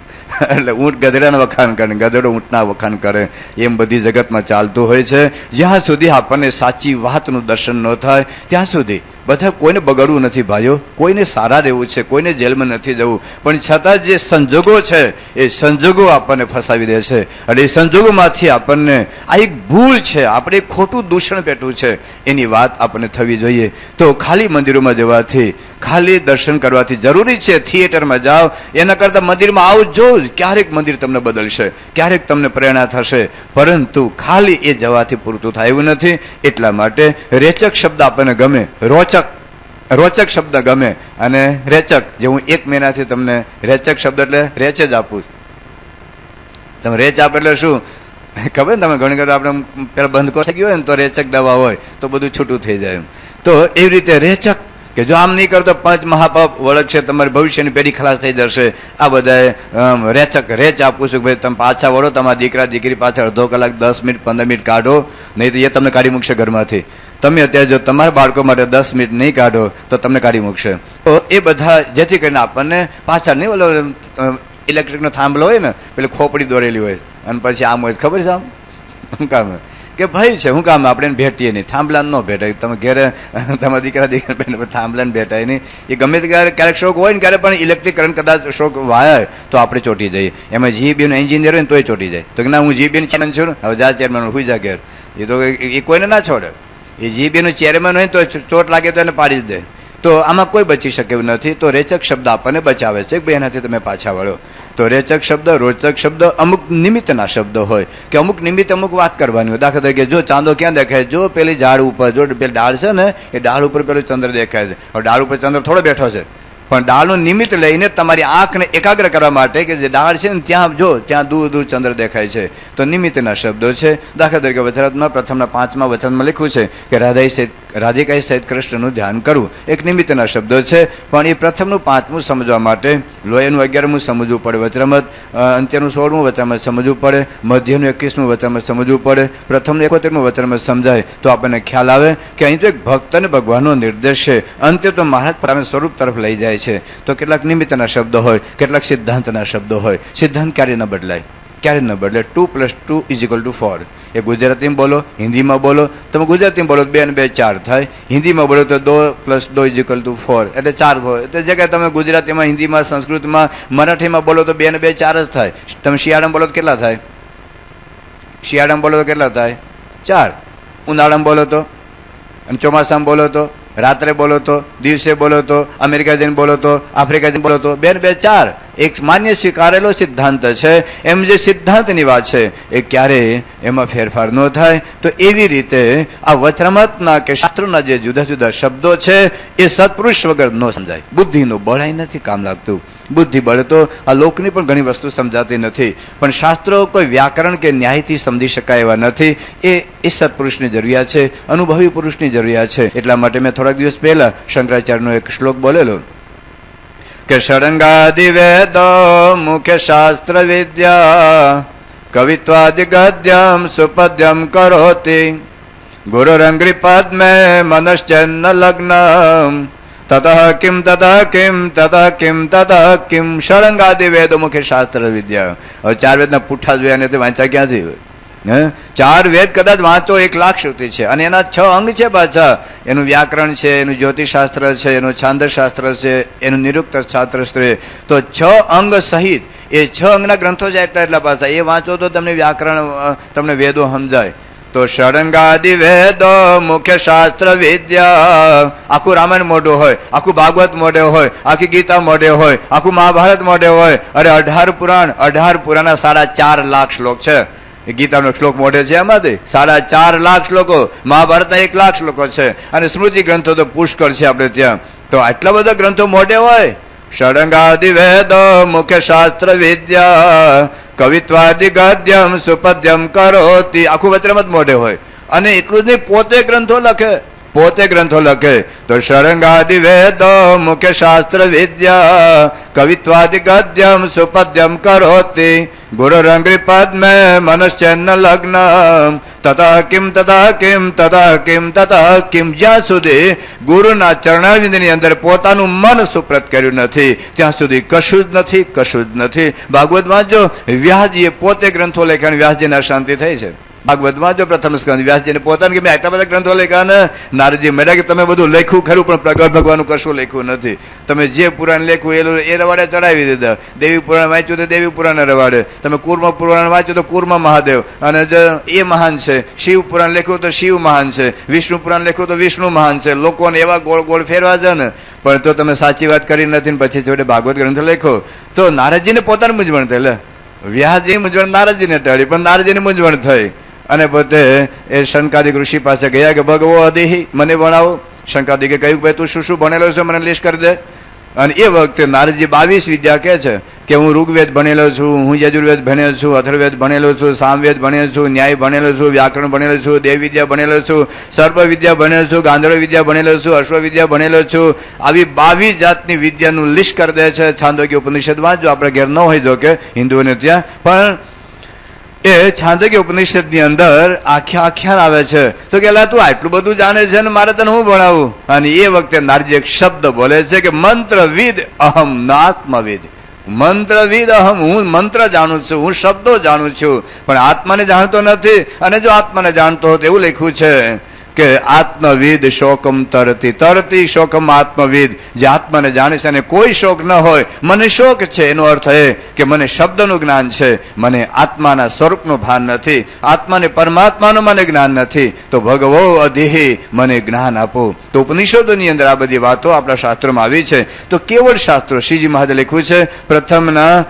એટલે ઊંટ ગધેડાને વખાણ કરે, ગધેડો ઊંટના વખાણ કરે. એમ બધી જગતમાં ચાલતું હોય છે. જ્યાં સુધી આપણને સાચી વાતનું દર્શન ન થાય ત્યાં સુધી બધા કોઈને બગડવું નથી ભાઈઓ, કોઈને સારા રહેવું છે, કોઈને જેલમાં નથી જવું. પણ છતાં જે સંજોગો છે એ સંજોગો આપણને ફસાવી દે છે. અને એ સંજોગોમાંથી આપણને આ એક ભૂલ છે, આપણે એક ખોટું દૂષણ પેટું છે, એની વાત આપણને થવી જોઈએ. તો ખાલી મંદિરોમાં જવાથી, ખાલી દર્શન કરવાથી જરૂરી છે થિયેટરમાં જાઓ એના કરતાં મંદિરમાં આવજો જ. ક્યારેક મંદિર તમને બદલશે, ક્યારેક તમને પ્રેરણા થશે, પરંતુ ખાલી એ જવાથી પૂરતું થાય એવું નથી. એટલા માટે રેચક શબ્દ આપણને ગમે, રોચક શબ્દ ગમે અને રેચક. જે હું 1 મહિનાથી તમને રેચક શબ્દ એટલે રેચ જ આપું. તમે રેચ આપો એટલે શું ખબર ને, તમે ઘણી વખત આપણે પેલા બંધ થઈ ગયો હોય ને તો રેચક દવા હોય તો બધું છૂટું થઈ જાય એમ. તો એવી રીતે રેચક કે જો આમ નહીં કરતો પંચ મહાપાપ વળગશે, તમારી ભવિષ્યની પેઢી ખલાસ થઈ જશે. આ બધાએ રેચ આપું છું કે ભાઈ તમે પાછા વળો, તમારા દીકરા દીકરી પાછળ અડધો કલાક 10 મિનિટ 15 મિનિટ કાઢો, નહીં તો એ તમને કાઢી મૂકશે ઘરમાંથી. તમે અત્યારે જો તમારા બાળકો માટે 10 મિનિટ નહીં કાઢો તો તમને કાઢી મૂકશે. તો એ બધા જેથી કરીને આપણને પાછળ નહીં, ઓલો ઇલેક્ટ્રિકનો થાંભલો હોય ને, પેલી ખોપડી દોરેલી હોય અને પછી આમ હોય, ખબર છે આમ શું કામ કે ભાઈ છે શું કામ આપણે ભેટીએ નહીં, થાંભલાને ન ભેટાય. તમે ઘેરે તમારા દીકરા દીકરા થાંભલાને ભેટાય નહીં. એ ગમે તે ક્યારેક શોખ હોય ને ક્યારે પણ ઇલેક્ટ્રિક કરંટ કદાચ શોખ વાય તો આપણે ચોટી જઈએ. એમાં જીબીનું એન્જિનિયર હોય ને તોય ચોટી જાય. તો કે ના હું જીબીનું ચેરમેન છું, હવે જા ચેરમેન હુઈ જા ઘેર. એ તો એ કોઈને ના છોડે. એ જીબીનું ચેરમેન હોય તો ચોટ લાગે તો એને પાડી જ દે. તો આમાં કોઈ બચી શકે એવું નથી. તો રેચક શબ્દ આપણને બચાવે છે કે ભાઈ એનાથી તમે પાછા વળો. તો રેચક શબ્દ, રોચક શબ્દ અમુક નિમિત્તના શબ્દો હોય કે અમુક નિમિત્ત અમુક વાત કરવાની હોય. દાખલા તરીકે જો ચાંદો ક્યાં દેખાય, જો પેલી ઝાડ ઉપર, જો પેલી ડાળ છે ને એ ડાળ ઉપર પેલો ચંદ્ર દેખાય છે. હવે ડાળ ઉપર ચંદ્ર થોડો બેઠો છે, પણ ડાળનું નિમિત્ત લઈને તમારી આંખને એકાગ્ર કરવા માટે કે જે ડાળ છે ને ત્યાં જો ત્યાં દૂર દૂર ચંદ્ર દેખાય છે. તો નિમિત્તના શબ્દો છે. દાખલા તરીકે વચનાત્મા પ્રથમના 5મા વચનમાં લખ્યું છે કે રાધિકાએ સહિત કૃષ્ણનું ધ્યાન કરવું, એક નિમિત્તના શબ્દો છે. પણ એ પ્રથમનું 5મું સમજવા માટે લોહીનું 11મું સમજવું પડે, વચનામત અંત્યનું 16મું વચનામત સમજવું પડે, મધ્યનું 21મું વચનામત સમજવું પડે, પ્રથમનું 71મું વચનામત સમજાય તો આપણને ખ્યાલ આવે કે અહીં તો એક ભક્ત અને ભગવાનનો નિર્દેશ છે. અંતે તો મહારાજ પોતાના સ્વરૂપ તરફ લઈ જાય છે. તો કેટલાક નિમિત્તના શબ્દો હોય, કેટલાક સિદ્ધાંતના શબ્દો હોય. સિદ્ધાંત ક્યારે ન બદલાય, ક્યારે ન બદલે. 2 + 2 = 4. એ ગુજરાતીમાં બોલો, હિન્દીમાં બોલો. તમે ગુજરાતીમાં બોલો 2 અને 2 4 થાય, હિન્દીમાં બોલો તો 2 + 2 = 4 એટલે 4 હોય. તે જગ્યાએ તમે ગુજરાતીમાં, હિન્દીમાં, સંસ્કૃતમાં, મરાઠીમાં બોલો તો 2 અને 2 4 જ થાય. તમે શિયાળામાં બોલો તો કેટલા થાય? શિયાળામાં બોલો તો કેટલા થાય? 4. ઉનાળામાં બોલો તો, અને ચોમાસામાં બોલો તો, રાત્રે બોલો તો, દિવસે બોલો તો, અમેરિકા જઈને બોલો તો, આફ્રિકા જઈને બોલો તો 2 અને 2 4. એક માન્ય સ્વીકારેલો સિદ્ધાંત છે, એમ જે સિદ્ધાંતની વાત છે એ ક્યારેય એમાં ફેરફાર ન થાય. તો એવી રીતે આ વચનામૃતના કે શાસ્ત્રોના જે જુદા જુદા શબ્દો છે એ સત્પુરુષ વગર ન સમજાય. બુદ્ધિનું બળાઈ નથી કામ લાગતું. બુદ્ધિ બળ તો આ લોકની પણ ઘણી વસ્તુ સમજાતી નથી, પણ શાસ્ત્રો કોઈ વ્યાકરણ કે ન્યાયથી સમજી શકાય એવા નથી. એ સત્પુરુષની જરૂરિયાત છે, અનુભવી પુરુષની જરૂરિયાત છે. એટલા માટે મેં થોડાક દિવસ પહેલા શંકરાચાર્યનો એક શ્લોક બોલેલો કે ષડંગાદિ વેદ મુખ્ય શાસ્ત્ર વિદ્યા કવિત્વાદિ ગદ્યમ સુપદ્યમ કરોતિ ગુરુરંગ્રી પદ્મે મનશ્ચન્ન લગ્નમ તતઃ કિમ તતઃ કિમ તતઃ કિમ તતઃ કિમ. ષડંગાદિ વેદ મુખ્ય શાસ્ત્ર વિદ્યા. હવે 4 વેદના પુઠ્ઠા જોયા ને તે વાંચા ક્યાંથી હોય? 4 વેદ કદાચ વાંચો 1,00,000 શ્રુતિ છે, અને એના 6 અંગ છે પાછા. એનું વ્યાકરણ છે, એનું જ્યોતિષશાસ્ત્ર છે, એનું છાંદશાસ્ત્ર છે, એનું નિરુક્ત શાસ્ત્ર છે. તો 6 અંગ સહિત એ 6 અંગના ગ્રંથો છે એટલા પાછા. એ વાંચો તો તમને વ્યાકરણ, તમને વેદો સમજાય. તો ષડંગાદિ વેદો મુખ્ય શાસ્ત્ર વિદ્યા. આખું રામાયણ મોઢું હોય, આખું ભાગવત મોઢે હોય, આખી ગીતા મોઢે હોય, આખું મહાભારત મોઢે હોય. અરે 18 પુરાણ, 18 પુરાણના 4.5 લાખ શ્લોક છે. ગીતાનો શ્લોક મોઢે છે, એમાંથી 4.5 લાખ શ્લોકો. મહાભારતના 1 લાખ શ્લોકો છે, અને સ્મૃતિ ગ્રંથો તો પુષ્કળ છે આપણે ત્યાં. તો આટલા બધા ગ્રંથો મોઢે હોય. ષડંગાદિ વેદ મુખ્ય શાસ્ત્ર વિદ્યા કવિત્વાદિ ગદ્યમ સુપદ્યમ કરોતિ. આખું વચનામૃત મોઢે હોય, અને એટલું જ નહીં, પોતે ગ્રંથો લખે. તો ષડંગાદિ વેદ મુખ્ય શાસ્ત્ર વિદ્યા કવિત્વાદિ ગદ્યમ સુપદ્યમ કરોતિ ગુરુરંગ્રી પદ્મે મનશ્ચન્ન લગ્ન તતઃ કિમ તતઃ કિમ તતઃ કિમ તતઃ કિમ. જ્યાં સુધી ગુરુના ચરણારવિંદની અંદર પોતાનું મન સુપ્રત કર્યું નથી ત્યાં સુધી કશું જ નથી. ભાગવત વાંચો, વ્યાસજીએ પોતે ગ્રંથો લખ્યા, વ્યાસજીને શાંતિ થઈ છે. ભાગવતમાં જો પ્રથમ સ્કંદ વ્યાસજીને પોતાને કે મેં આટલા બધા ગ્રંથો લખ્યા ને, નારદજી મળ્યા કે તમે બધું લખ્યું ખરું પણ પ્રગટ ભગવાનનું કશું લખ્યું નથી. તમે જે પુરાણ લખ્યું એ રવાડે ચડાવી દીધા. દેવી પુરાણ વાંચ્યું તો દેવી પુરાણ રવાડે, તમે કુર્મ પુરાણ વાંચ્યું તો કુર્મ મહાદેવ અને એ મહાન છે. શિવ પુરાણ લખ્યું તો શિવ મહાન છે, વિષ્ણુ પુરાણ લખ્યું તો વિષ્ણુ મહાન છે. લોકોને એવા ગોળ ગોળ ફેરવા છે ને, પણ તો તમે સાચી વાત કરી નથી ને પછી જોડે ભાગવત ગ્રંથ લખ્યો. તો નારદજીને પોતાની મૂંઝવણ થઈ. વ્યાસજી મૂંઝવણ નારદજીને ટાળી, પણ નારદજીની મૂંઝવણ થઈ. અને પોતે એ શંકાદિક ઋષિ પાસે ગયા કે ભગવો અદેહી, મને ભણાવો. શંકાદિકે કહ્યું ભાઈ તું શું ભણેલો છે મને લિસ્ટ કરી દે. અને એ વખતે નારદજી 22 વિદ્યા કહે છે કે હું ઋગ્વેદ ભણેલો છું, હું યજુર્વેદ ભણેલો છું, અથર્વેદ ભણેલો છું, સામવેદ ભણેલો છું, ન્યાય ભણેલો છું, વ્યાકરણ ભણેલો છું, દેવ વિદ્યા ભણેલો છું, સર્પ વિદ્યા ભણેલો છું, ગાંધર્વ વિદ્યા ભણેલો છું, અશ્વ વિદ્યા ભણેલો છું. આવી 22 જાતની વિદ્યાનું લિસ્ટ કરી દે છે. છાંદોગ્ય ઉપનિષદ વાંચજો, આપણે ઘેર ન હોય જો કે હિન્દુઓને ત્યાં, પણ એ છાંદોગ્ય ઉપનિષદની અંદર આખ્યાન આવે છે. તો કે તું આટલું બધું જાણે છે ને મારે તને હું ભણાવું? અને એ વખતે નારજી એક શબ્દ બોલે છે કે મંત્રવિદ અહમ નાત્મવિદ. મંત્રવિદ અહમ, હું મંત્ર જાણું છું, હું શબ્દો જાણું છું, પણ આત્માને જાણતો નથી. અને જો આત્માને જાણતો હોત એવું લખ્યું છે કે આત્મવિદ શોકમ તરતી શોકમ આત્મવિદ. જે આત્માને જાણે છે અને કોઈ શોક ન હોય, મને શોક છે એનો અર્થ એ કે મને શબ્દનું જ્ઞાન છે, મને આત્માના સ્વરૂપનું ભાન નથી, આત્માને પરમાત્માનું મને જ્ઞાન નથી. તો ભગવો અધિહી, મને જ્ઞાન આપો. તો ઉપનિષદોની અંદર આ બધી વાતો આપણા શાસ્ત્રોમાં આવી છે. તો કેવળ શાસ્ત્રો, શ્રીજી મહારાજે લખ્યું છે પ્રથમના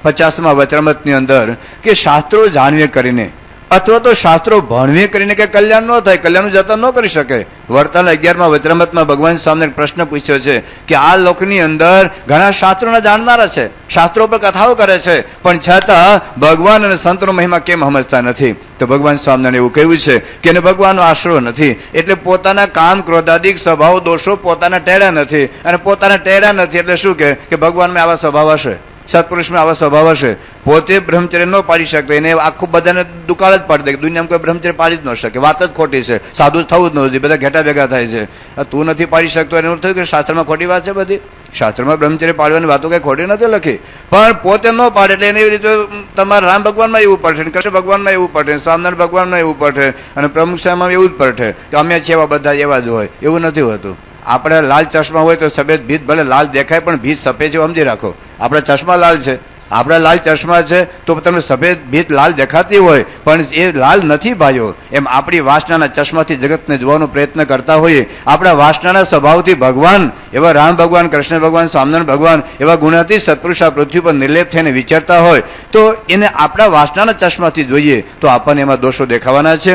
50મા વચનામૃતની અંદર કે શાસ્ત્રો જાણવે કરીને અથવા તો શાસ્ત્રો ભણવે કરીને કે કલ્યાણ ન થાય, કલ્યાણનું જતન ન કરી શકે. વર્તમાન 11મા વચનામૃતમાં ભગવાન સ્વામીને પ્રશ્ન પૂછ્યો છે કે આ લોકની અંદર ઘણા શાસ્ત્રોના જાણનારા છે, શાસ્ત્રો પર કથાઓ કરે છે, પણ છતાં ભગવાન અને સંતનો મહિમા કેમ સમજતા નથી? તો ભગવાન સ્વામિનારાયણ એવું કહ્યું છે કે એને ભગવાનનો આશરો નથી, એટલે પોતાના કામ ક્રોધાદિક સ્વભાવ દોષો પોતાના ટેડા નથી, અને પોતાના ટેડા નથી એટલે શું કે ભગવાનમાં આવા સ્વભાવ હશે, સત્પુરુષમાં આવા સ્વભાવ હશે. પોતે બ્રહ્મચર્ય ન પાડી શકતો, એને આખું બધાને દુકાળ જ પાડી દે. દુનિયામાં કોઈ બ્રહ્મચર્ય પાડી જ ન શકે, વાત જ ખોટી છે. સાધુ થવું જ ન જોઈએ, બધા ઘેટા ભેગા થાય છે. તું નથી પાડી શકતો એનું થયું કે શાસ્ત્રમાં ખોટી વાત છે બધી. શાસ્ત્રમાં બ્રહ્મચર્ય પાડવાની વાતો કઈ ખોટી નથી લખી, પણ પોતે ન પાડે એટલે એની રીતે તમારા રામ ભગવાનમાં એવું પડશે, કૃષ્ણ ભગવાનમાં એવું પડે, સ્વામિનારાયણ ભગવાનમાં એવું પડે, અને પ્રમુખ સાહેબમાં એવું જ પડે કે અમે છે એવા બધા એવા જ હોય. એવું નથી હોતું. આપણે લાલ ચશ્મા હોય તો સફેદ ભીત ભલે લાલ દેખાય પણ ભીત સફેદ છે સમજી રાખો. આપણા ચશ્મા લાલ છે, આપણા લાલ ચશ્મા છે તો તમને સફેદ ભીત લાલ દેખાતી હોય, પણ એ લાલ નથી ભાઈઓ. એમ આપણી વાસનાના ચશ્માથી જગતને જોવાનો પ્રયત્ન કરતા હોઈએ. આપણા વાસનાના સ્વભાવથી ભગવાન એવા રામ ભગવાન, કૃષ્ણ ભગવાન, સ્વામિનારાયણ ભગવાન એવા ગુણાતી સત્પુરુષ આ પૃથ્વી પર નિર્લેપ થઈને વિચારતા હોય તો એને આપણા વાસનાના ચશ્માથી જોઈએ તો આપણને એમાં દોષો દેખાવાના છે.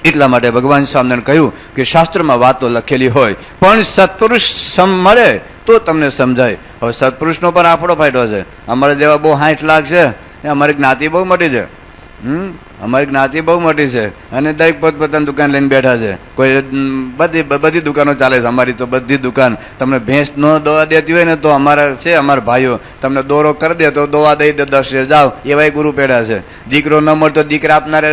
એટલા માટે ભગવાન સ્વામિનારાયણ કહ્યું કે શાસ્ત્રમાં વાતો લખેલી હોય પણ સત્પુરુષ મળે તો તમને સમજાય. હવે સત્પુરુષનો પણ આફડો ફાયદો છે. અમારે જેવા બહુ 60 લાખ છે, અમારી જ્ઞાતિ બહુ મોટી છે. અમારી જ્ઞાતિ બહુ મોટી છે અને દરેક પોતપોતાની દુકાન લઈને બેઠા છે. કોઈ બધી દુકાનો ચાલે છે. અમારી તો બધી દુકાન. તમને ભેંસ ન દોવા દેતી હોય ને તો અમારા છે, અમારા ભાઈઓ તમને દોરો કરી દે તો દોવા દઈ દે 10 જાઓ, એવાય ગુરુ પેડા છે. દીકરો ન મળતો દીકરા આપનારે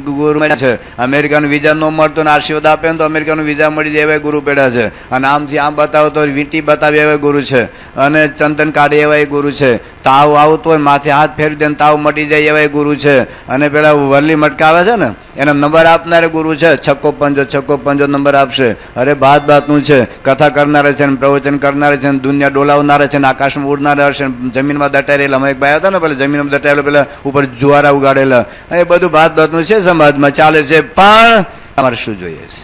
ગુરુ છે. અમેરિકાનો વિઝા ન મળતો ને આશીર્વાદ આપે ને તો અમેરિકાનો વિઝા મળી જાય એવાય ગુરુ પેડા છે. અને આમથી આમ બતાવો તો વીંટી બતાવે એવા ગુરુ છે. અને ચંદન કાઢે એવાય ગુરુ છે. તાવ આવતો હોય માથે હાથ ફેરવી દે તાવ મટી જાય એવાય ગુરુ છે. અને પેલા વરલી મટકા આવે છે ને એના નંબર આપનારે ગુરુ છે. 56 નંબર આપશે. અરે બાતનું છે. કથા કરનારા છે, પ્રવચન કરનારા છે, દુનિયા ડોલાવનારા છે, આકાશમાં ઉડનારા છે, જમીનમાં દટાયેલા. અમે એક ભાઈ હતા ને પેલા જમીનમાં દટાયેલા, પેલા ઉપર જુવારા ઉગાડેલા. એ બધું બાતનું છે, સમાજમાં ચાલે છે. પણ અમારે શું જોઈએ છે?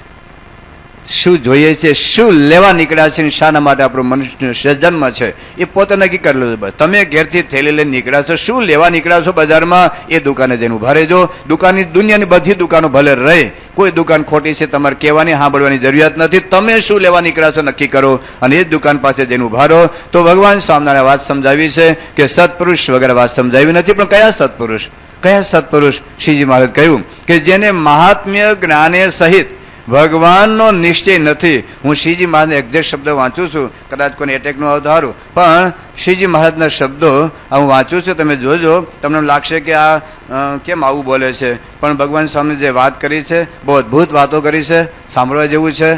શું જોઈએ છે? શું લેવા નીકળ્યા છે? શાના માટે આપણો મનુષ્ય જન્મ છે એ પોતે નક્કી કરેલું છે. તમે ઘેરથી થેલી લઈને નીકળ્યા છો, શું લેવા નીકળ્યા છો બજારમાં એ દુકાને જઈને ઉભા રહેજો. દુકાનની દુનિયાની બધી દુકાનો ભલે રહે, કોઈ દુકાન ખોટી છે તમારે કહેવાની સાંભળવાની જરૂરિયાત નથી. તમે શું લેવા નીકળ્યા છો નક્કી કરો અને એ જ દુકાન પાસે જઈને ઉભા રહો. તો ભગવાન સ્વામિનારાયણ વાત સમજાવી છે કે સત્પુરુષ વગેરે વાત સમજાવી નથી. પણ કયા સત્પુરુષ? કયા સત્પુરુષ? શ્રીજી મહારાજ કહ્યું કે જેને મહાત્મ્ય જ્ઞાને સહિત ભગવાનનો નિશ્ચય નથી. હું શ્રીજી મહારાજના એક્ઝેક્ટ શબ્દો વાંચું છું, કદાચ કોઈને એટેક નો આવતો સારું, પણ શ્રીજી મહારાજના શબ્દો હું વાંચું છું. તમે જોજો, તમને લાગશે કે આ કેમ આવું બોલે છે. પણ ભગવાન સ્વામી જે વાત કરી છે બહુ અદભુત વાતો કરી છે, સાંભળવા જેવું છે.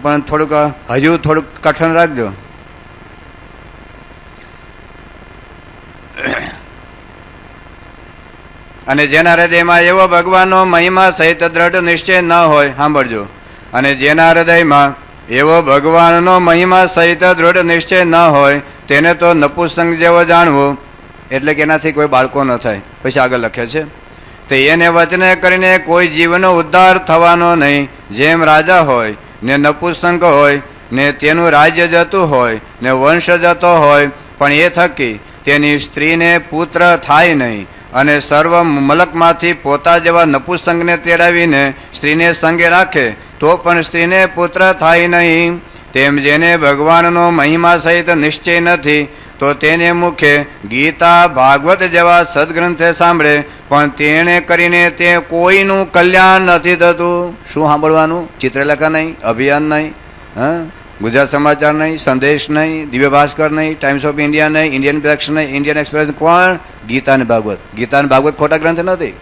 પણ થોડુંક હજુ થોડુંક કઠણ રાખજો. અને જેના હૃદયમાં એવો ભગવાનનો મહિમા સહિત દ્રઢ નિશ્ચય ન હોય, સાંભળજો, અને જેના હૃદયમાં એવો ભગવાનનો મહિમા સહિત દૃઢ નિશ્ચય ન હોય તેને તો નપુંસક જેવો જાણવો. એટલે કે એનાથી કોઈ બાળકો ન થાય. પછી આગળ લખે છે તે એને વચને કરીને કોઈ જીવનો ઉદ્ધાર થવાનો નહીં. જેમ રાજા હોય ને નપુંસક હોય ને તેનું રાજ્ય જતું હોય ને વંશ જતો હોય પણ એ થકી તેની સ્ત્રીને પુત્ર થાય નહીં. અને સર્વ મલકમાંથી પોતા જેવા નપુંસકને તેડાવીને સ્ત્રીને સંગે રાખે તો પણ સ્ત્રીને પુત્ર થાય નહીં. તેમ જેને ભગવાનનો મહિમા સહિત નિશ્ચય નથી તો તેને મુખે ગીતા ભાગવત જેવા સદગ્રંથે સાંભળે પણ તેને કરીને તે કોઈનું કલ્યાણ નથી થતું. શું સાંભળવાનું? ચિત્રલેખા નહીં, અભિયાન નહીં, ગુજરાત સમાચાર નહીં, સંદેશ નહીં, દિવ્ય ભાસ્કર નહીં, ટાઈમ્સ ઓફ ઇન્ડિયા નહીં, ઇન્ડિયન એક્સપ્રેસ નહીં, ઇન્ડિયન એક્સપ્રેસ. કોણ? ગીતા અને ભાગવત. ગીતા અને ભાગવત ખોટા ગ્રંથ નથી.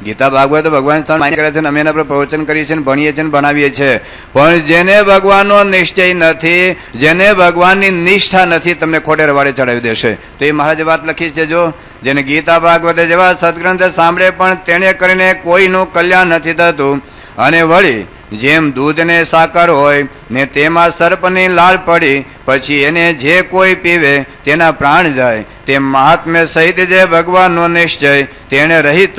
ગીતા ભાગવત ભગવાન માન્ય કરે છે, અમે એના પર પ્રવચન કરીએ છીએ, ભણીએ છીએ, બનાવીએ છીએ. પણ જેને ભગવાનનો નિશ્ચય નથી, જેને ભગવાનની નિષ્ઠા નથી, તમને ખોટે રવાડે ચડાવી દેશે. તો એ મહારાજે વાત લખી છે, જો જેને ગીતા ભાગવત જેવા સદગ્રંથ સાંભળે પણ તેને કરીને કોઈનું કલ્યાણ નથી થતું. અને વળી જેમ દૂધને સાકર હોય ને તેમાં સર્પની લાળ પડી પછી એને જે કોઈ પીવે તેના પ્રાણ જાય, તેમ મહાત્મ્ય સહિત જે ભગવાનનો નિશ્ચય તેને રહિત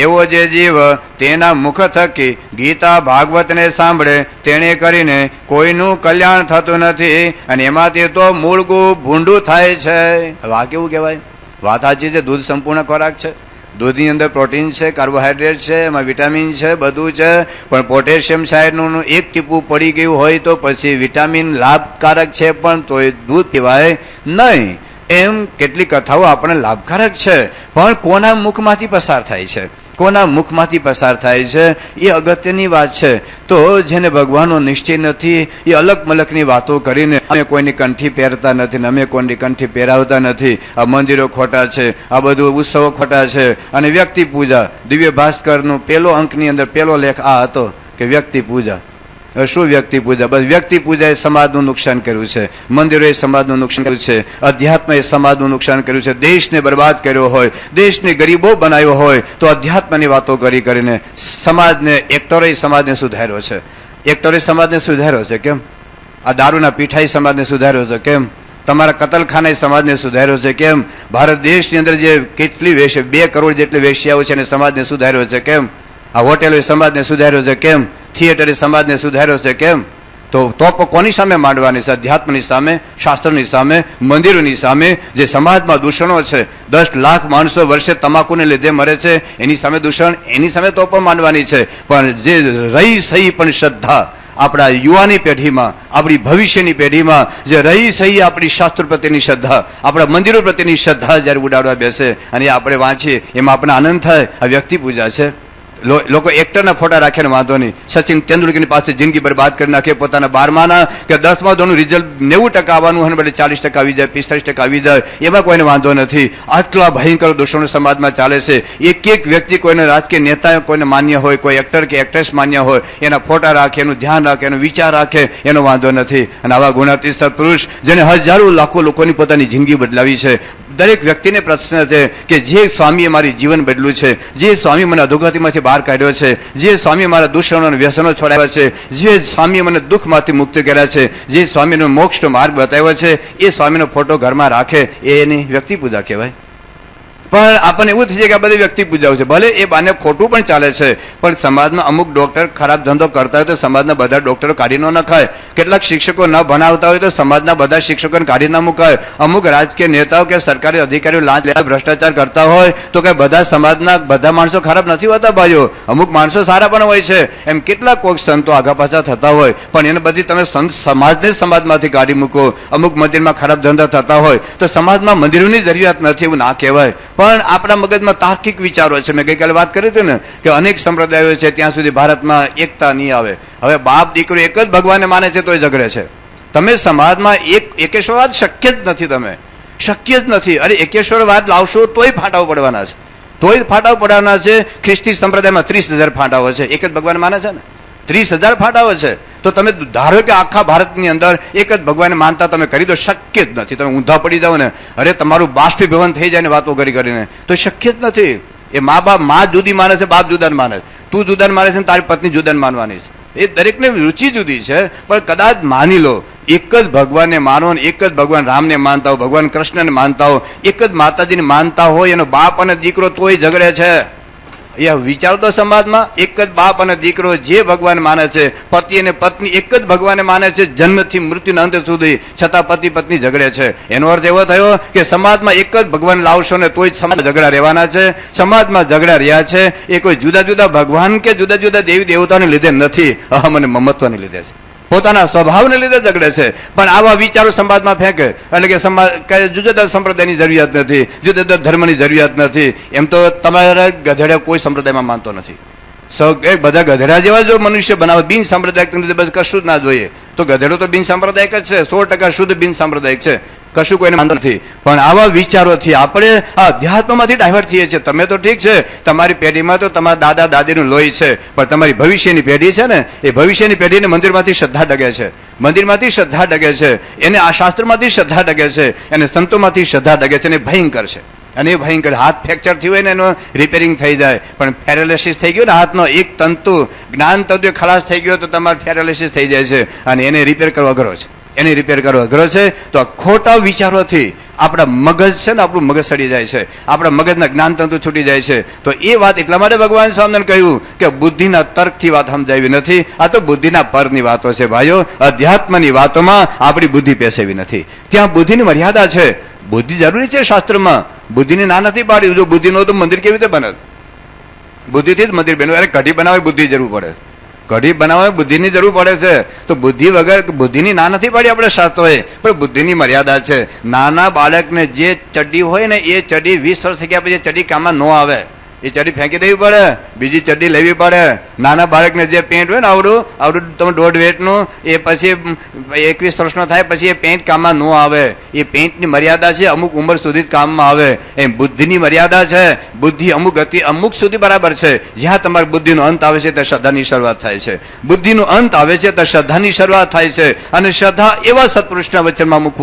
એવો જે જીવ તેના મુખ થકી ગીતા ભાગવતને સાંભળે તેને કરીને કોઈનું કલ્યાણ થતું નથી. અને એમાંથી તો મૂળગું ભૂંડું થાય છે. હવે આ કેવું કહેવાય? વાત સાચી છે, દૂધ સંપૂર્ણ ખોરાક છે. દૂધની અંદર પ્રોટીન છે, કાર્બોહાઈડ્રેટ છે, એમાં વિટામિન છે, બધું છે. પણ પોટેશિયમ સાયડનું એક ટીપું પડી ગયું હોય તો પછી વિટામિન લાભકારક છે પણ તો એ દૂધ પીવાય નહીં. એમ કેટલી કથાઓ આપણને લાભકારક છે પણ કોના મુખમાંથી પસાર થાય છે, કોના મુખમાંથી પસાર થાય છે એ અગત્યની વાત છે. તો જેને ભગવાનનો નિશ્ચય નથી એ અલગ મલકની વાતો કરીને અમે કોઈની કંઠી પહેરતા નથી ને અમે કોઈની કંઠી પહેરાવતા નથી. આ મંદિરો ખોટા છે, આ બધું ઉત્સવો ખોટા છે. અને વ્યક્તિ પૂજા, દિવ્ય ભાસ્કરનું પેલો અંકની અંદર પેલો લેખ આ હતો કે વ્યક્તિ પૂજા. શું વ્યક્તિ પૂજા? બસ વ્યક્તિ પૂજાએ સમાજનું નુકસાન કર્યું છે, મંદિરોએ સમાજનું નુકસાન કર્યું છે, અધ્યાત્મએ સમાજનું નુકસાન કર્યું છે, દેશને બરબાદ કર્યો હોય, દેશને ગરીબો બનાવ્યો હોય તો અધ્યાત્મની વાતો કરીને સમાજને એક્ટોરે સમાજને સુધાર્યો છે. એક્ટોરે સમાજને સુધાર્યો છે. કેમ? આ દારૂના પીઠાઈ સમાજને સુધાર્યો છે. કેમ? તમારા કતલખાને સમાજને સુધાર્યો છે કેમ? ભારત દેશની અંદર જે કેટલી 2 કરોડ જેટલી વેશ્યાઓ છે એને સમાજને સુધાર્યો છે કેમ? આ હોટેલોએ સમાજને સુધાર્યો છે કેમ? થિયેટરે સમાજને સુધાર્યો છે કેમ? તો તોપ કોની સામે માંડવાની છે? અધ્યાત્મની સામે, શાસ્ત્રની સામે, મંદિરોની સામે. જે સમાજમાં દૂષણો છે, 10 લાખ માણસો વર્ષે તમાકુને લીધે મરે છે, એની સામે દૂષણ, એની સામે તોપો માંડવાની છે. પણ જે રહી સહી પણ શ્રદ્ધા આપણા યુવાની પેઢીમાં, આપણી ભવિષ્યની પેઢીમાં જે રહી સહી આપણી શાસ્ત્ર પ્રત્યેની શ્રદ્ધા, આપણા મંદિરો પ્રત્યેની શ્રદ્ધા જ્યારે ઉડાડવા બેસે અને આપણે વાંચીએ એમાં આપણે આનંદ થાય. આ વ્યક્તિ પૂજા છે. લોકો એક્ટરના ફોટા રાખે ને વાંધો નહીં. સચિન તેંડુલકરની પાસે જિંદગી બરબાદ કરી નાખે. પોતાના 12માના કે 10મા ધોરણનું રિઝલ્ટ 90% આવવાનું હોય બદલે 40% આવી જાય, 45% આવી જાય, એમાં કોઈને વાંધો નથી. આટલા ભયંકર દૂષણો સમાજમાં ચાલે છે. એક વ્યક્તિ કોઈને રાજકીય નેતા કોઈને માન્ય હોય, કોઈ એક્ટર કે એક્ટ્રેસ માન્ય હોય, એના ફોટા રાખે, એનું ધ્યાન રાખે, એનો વિચાર રાખે, એનો વાંધો નથી. અને આવા ગુણાતીત સત્પુરુષ જેને હજારો લાખો લોકોની પોતાની જિંદગી બદલાવી છે. દરેક વ્યક્તિને પ્રશ્ન છે કે જે સ્વામીએ મારી જીવન બદલ્યું છે, જે સ્વામી મને અધોગતિમાંથી બહાર કાઢ્યો છે, જે સ્વામી મારા દૂષણો અને વ્યસનો છોડાવ્યા છે, જે સ્વામીએ મને દુઃખમાંથી મુક્ત કર્યા છે, જે સ્વામીનો મોક્ષનો માર્ગ બતાવ્યો છે, એ સ્વામીનો ફોટો ઘરમાં રાખે એ એની વ્યક્તિ પૂજા કહેવાય. પણ આપણને એવું થઈ જાય કે આ બધી વ્યક્તિ પૂજાઓ છે. ભલે એ બાને ખોટું પણ ચાલે છે, પણ સમાજમાં અમુક ડોક્ટર ખરાબ ધંધો કરતા હોય તો સમાજના બધા ડોક્ટરો કાઢી ન નખાય. કેટલાક શિક્ષકો ન ભણાવતા હોય તો સમાજના બધા શિક્ષકોને કાઢી ન મુકાય. અમુક રાજકીય નેતાઓ કે સરકારી અધિકારીઓ લાંચ લેવા ભ્રષ્ટાચાર કરતા હોય તો કે બધા સમાજના બધા માણસો ખરાબ નથી હોતા ભાઈઓ. અમુક માણસો સારા પણ હોય છે. એમ કેટલાક કોઈક સંતો આગા પાછા થતા હોય, પણ એને બધી તમે સંત સમાજને સમાજમાંથી કાઢી મૂકો. અમુક મંદિરમાં ખરાબ ધંધા થતા હોય તો સમાજમાં મંદિરોની જરૂરિયાત નથી એવું ના કહેવાય. પણ આપણા મગજમાં તાર્કિક વિચારો છે. મેં ગઈકાલે વાત કરી હતી ને કે અનેક સંપ્રદાયો છે, ત્યાં સુધી ભારતમાં એકતા નહીં આવે. હવે બાપ દીકરો એક જ ભગવાનને માને છે તોય ઝઘડે છે. તમે સમાજમાં એકેશ્વરવાદ શક્ય જ નથી. તમે શક્ય જ નથી. અરે એકેશ્વરવાદ લાવશો તોય ફાટાઓ પડવાના છે, તોય ફાટાઓ પડવાના છે. ખ્રિસ્તી સંપ્રદાયમાં 30,000 ફાટાઓ છે. એક જ ભગવાન માને છે ને, 30,000 ફાટાઓ છે. તો તમે ધારો કે આખા ભારતની અંદર એક જ ભગવાન માનતા તમે કરી દો, શક્ય જ નથી. તમે ઊંધા પડી જાઓ ને, અરે તમારું બાષ્પીભવન થઈ જાય ને વાતો કરીને, તો શક્ય જ નથી. એ મા જુદી માને છે, બાપ જુદાન માને છે. તું જુદાન માને છે, તારી પત્ની જુદાન માનવાની છે. એ દરેકને રુચિ જુદી છે. પણ કદાચ માની લો એક જ ભગવાનને માનો, એક જ ભગવાન રામને માનતા હો, ભગવાન કૃષ્ણને માનતા હો, એક જ માતાજીને માનતા હોય, એનો બાપ અને દીકરો તોય ઝઘડે છે. એ વિચાર તો સમાજમાં એક જ બાપ અને દીકરો જે ભગવાન માને છે, પતિ અને પત્ની એક જ ભગવાનને માને છે જન્મથી મૃત્યુના અંત સુધી, છતાં પતિ પત્ની ઝઘડે છે. એનો અર્થ એવો થયો કે સમાજમાં એક જ ભગવાન લાવશો ને તોય સમાજ ઝઘડા રહેવાના છે. સમાજમાં ઝઘડા રહ્યા છે એ કોઈ જુદા જુદા ભગવાન કે જુદા જુદા દેવી દેવતાને લીધે નથી, અહમ અને મમત્વને લીધે છે. પોતાના સ્વભાવને લીધે ઝઘડે છે. પણ આવા વિચારો સમાજમાં ફેંકે એટલે કે સમાજ જુદા જુદા સંપ્રદાયની જરૂરિયાત નથી, જુદા જુદા ધર્મની જરૂરિયાત નથી. એમ તો તમારા ગધેડા કોઈ સંપ્રદાયમાં માનતો નથી. બધા ગધેડા જેવા જો મનુષ્ય બનાવે બિન સાંપ્રદાયિક રીતે બસ કશું જ ના જોઈએ. તો ગધેડો તો બિન સાંપ્રદાયિક જ છે, 100% શુદ્ધ બિન સાંપ્રદાયિક છે, કશું કોઈને માનતો નથી. પણ આવા વિચારોથી આપણે આ અધ્યાત્મમાંથી ડાયવર્ટ થઈએ છીએ. તમે તો ઠીક છે, તમારી પેઢીમાં તો તમારા દાદા દાદીનું લોહી છે, પણ તમારી ભવિષ્યની પેઢી છે ને, એ ભવિષ્યની પેઢીને મંદિરમાંથી શ્રદ્ધા ડગે છે, મંદિરમાંથી શ્રદ્ધા ડગે છે, એને આ શાસ્ત્રમાંથી શ્રદ્ધા ડગે છે, એને સંતોમાંથી શ્રદ્ધા ડગે છે. અને ભયંકર છે. અને એ ભયંકર હાથ ફ્રેક્ચર થયું હોય ને એનું રિપેરિંગ થઈ જાય, પણ પેરાલિસિસ થઈ ગયો ને હાથનો એક તંતુ, જ્ઞાન તંતુ ખલાસ થઈ ગયો તો તમારે પેરાલિસિસ થઈ જાય છે. અને એને રિપેર કરવો અઘરો છે, એને રિપેર કરવો અઘરો છે. તો આ ખોટા વિચારોથી આપણા મગજ છે ને, આપણું મગજ સડી જાય છે, આપણા મગજના જ્ઞાન તંતુ છૂટી જાય છે. તો એ વાત એટલા માટે ભગવાન સ્વામિનારાયણ કહ્યું કે બુદ્ધિના તર્કથી વાત સમજાવી નથી, આ તો બુદ્ધિના પરની વાતો છે ભાઈઓ. અધ્યાત્મની વાતોમાં આપણી બુદ્ધિ પેસેવી નથી. ત્યાં બુદ્ધિની મર્યાદા છે. બુદ્ધિ જરૂરી છે શાસ્ત્રમાં, બુદ્ધિની ના નથી પાડી. જો બુદ્ધિ નો તો મંદિર કેવી રીતે બને? બુદ્ધિથી જ મંદિર બન્યું. અરે કઢી બનાવે બુદ્ધિ જરૂર પડે, કઢી બનાવવા બુદ્ધિની જરૂર પડે છે. તો બુદ્ધિ વગર બુદ્ધિની ના નથી પાડી આપણે શાસ્ત્રોએ, પણ બુદ્ધિની મર્યાદા છે. નાના બાળકને જે ચડ્ડી હોય ને એ ચડ્ડી 20 વર્ષ થઈ ગયા પછી ચડ્ડી કામમાં ન આવે, એ ચડ્ડી ફેંકી દેવી પડે, બીજી ચડ્ડી લેવી પડે. નાના બાળકને જે પેન્ટ હોય ને આવડું તમે 1.5 વેટનું, એ પછી 21 વર્ષનો થાય પછી એ પેન્ટ કામમાં ન આવે. એ પેન્ટની મર્યાદા છે, અમુક ઉંમર સુધી જ કામમાં આવે. એમ બુદ્ધિની મર્યાદા છે. બુદ્ધિ અમુક ગતિ અમુક સુધી બરાબર છે. જ્યાં તમારી બુદ્ધિનો અંત આવે છે ત્યાં શ્રદ્ધાની શરૂઆત થાય છે. બુદ્ધિનો અંત આવે છે ત્યાં શ્રદ્ધાની શરૂઆત થાય છે. અને શ્રદ્ધા એવા સત્પુરુષના વચનમાં મૂકવું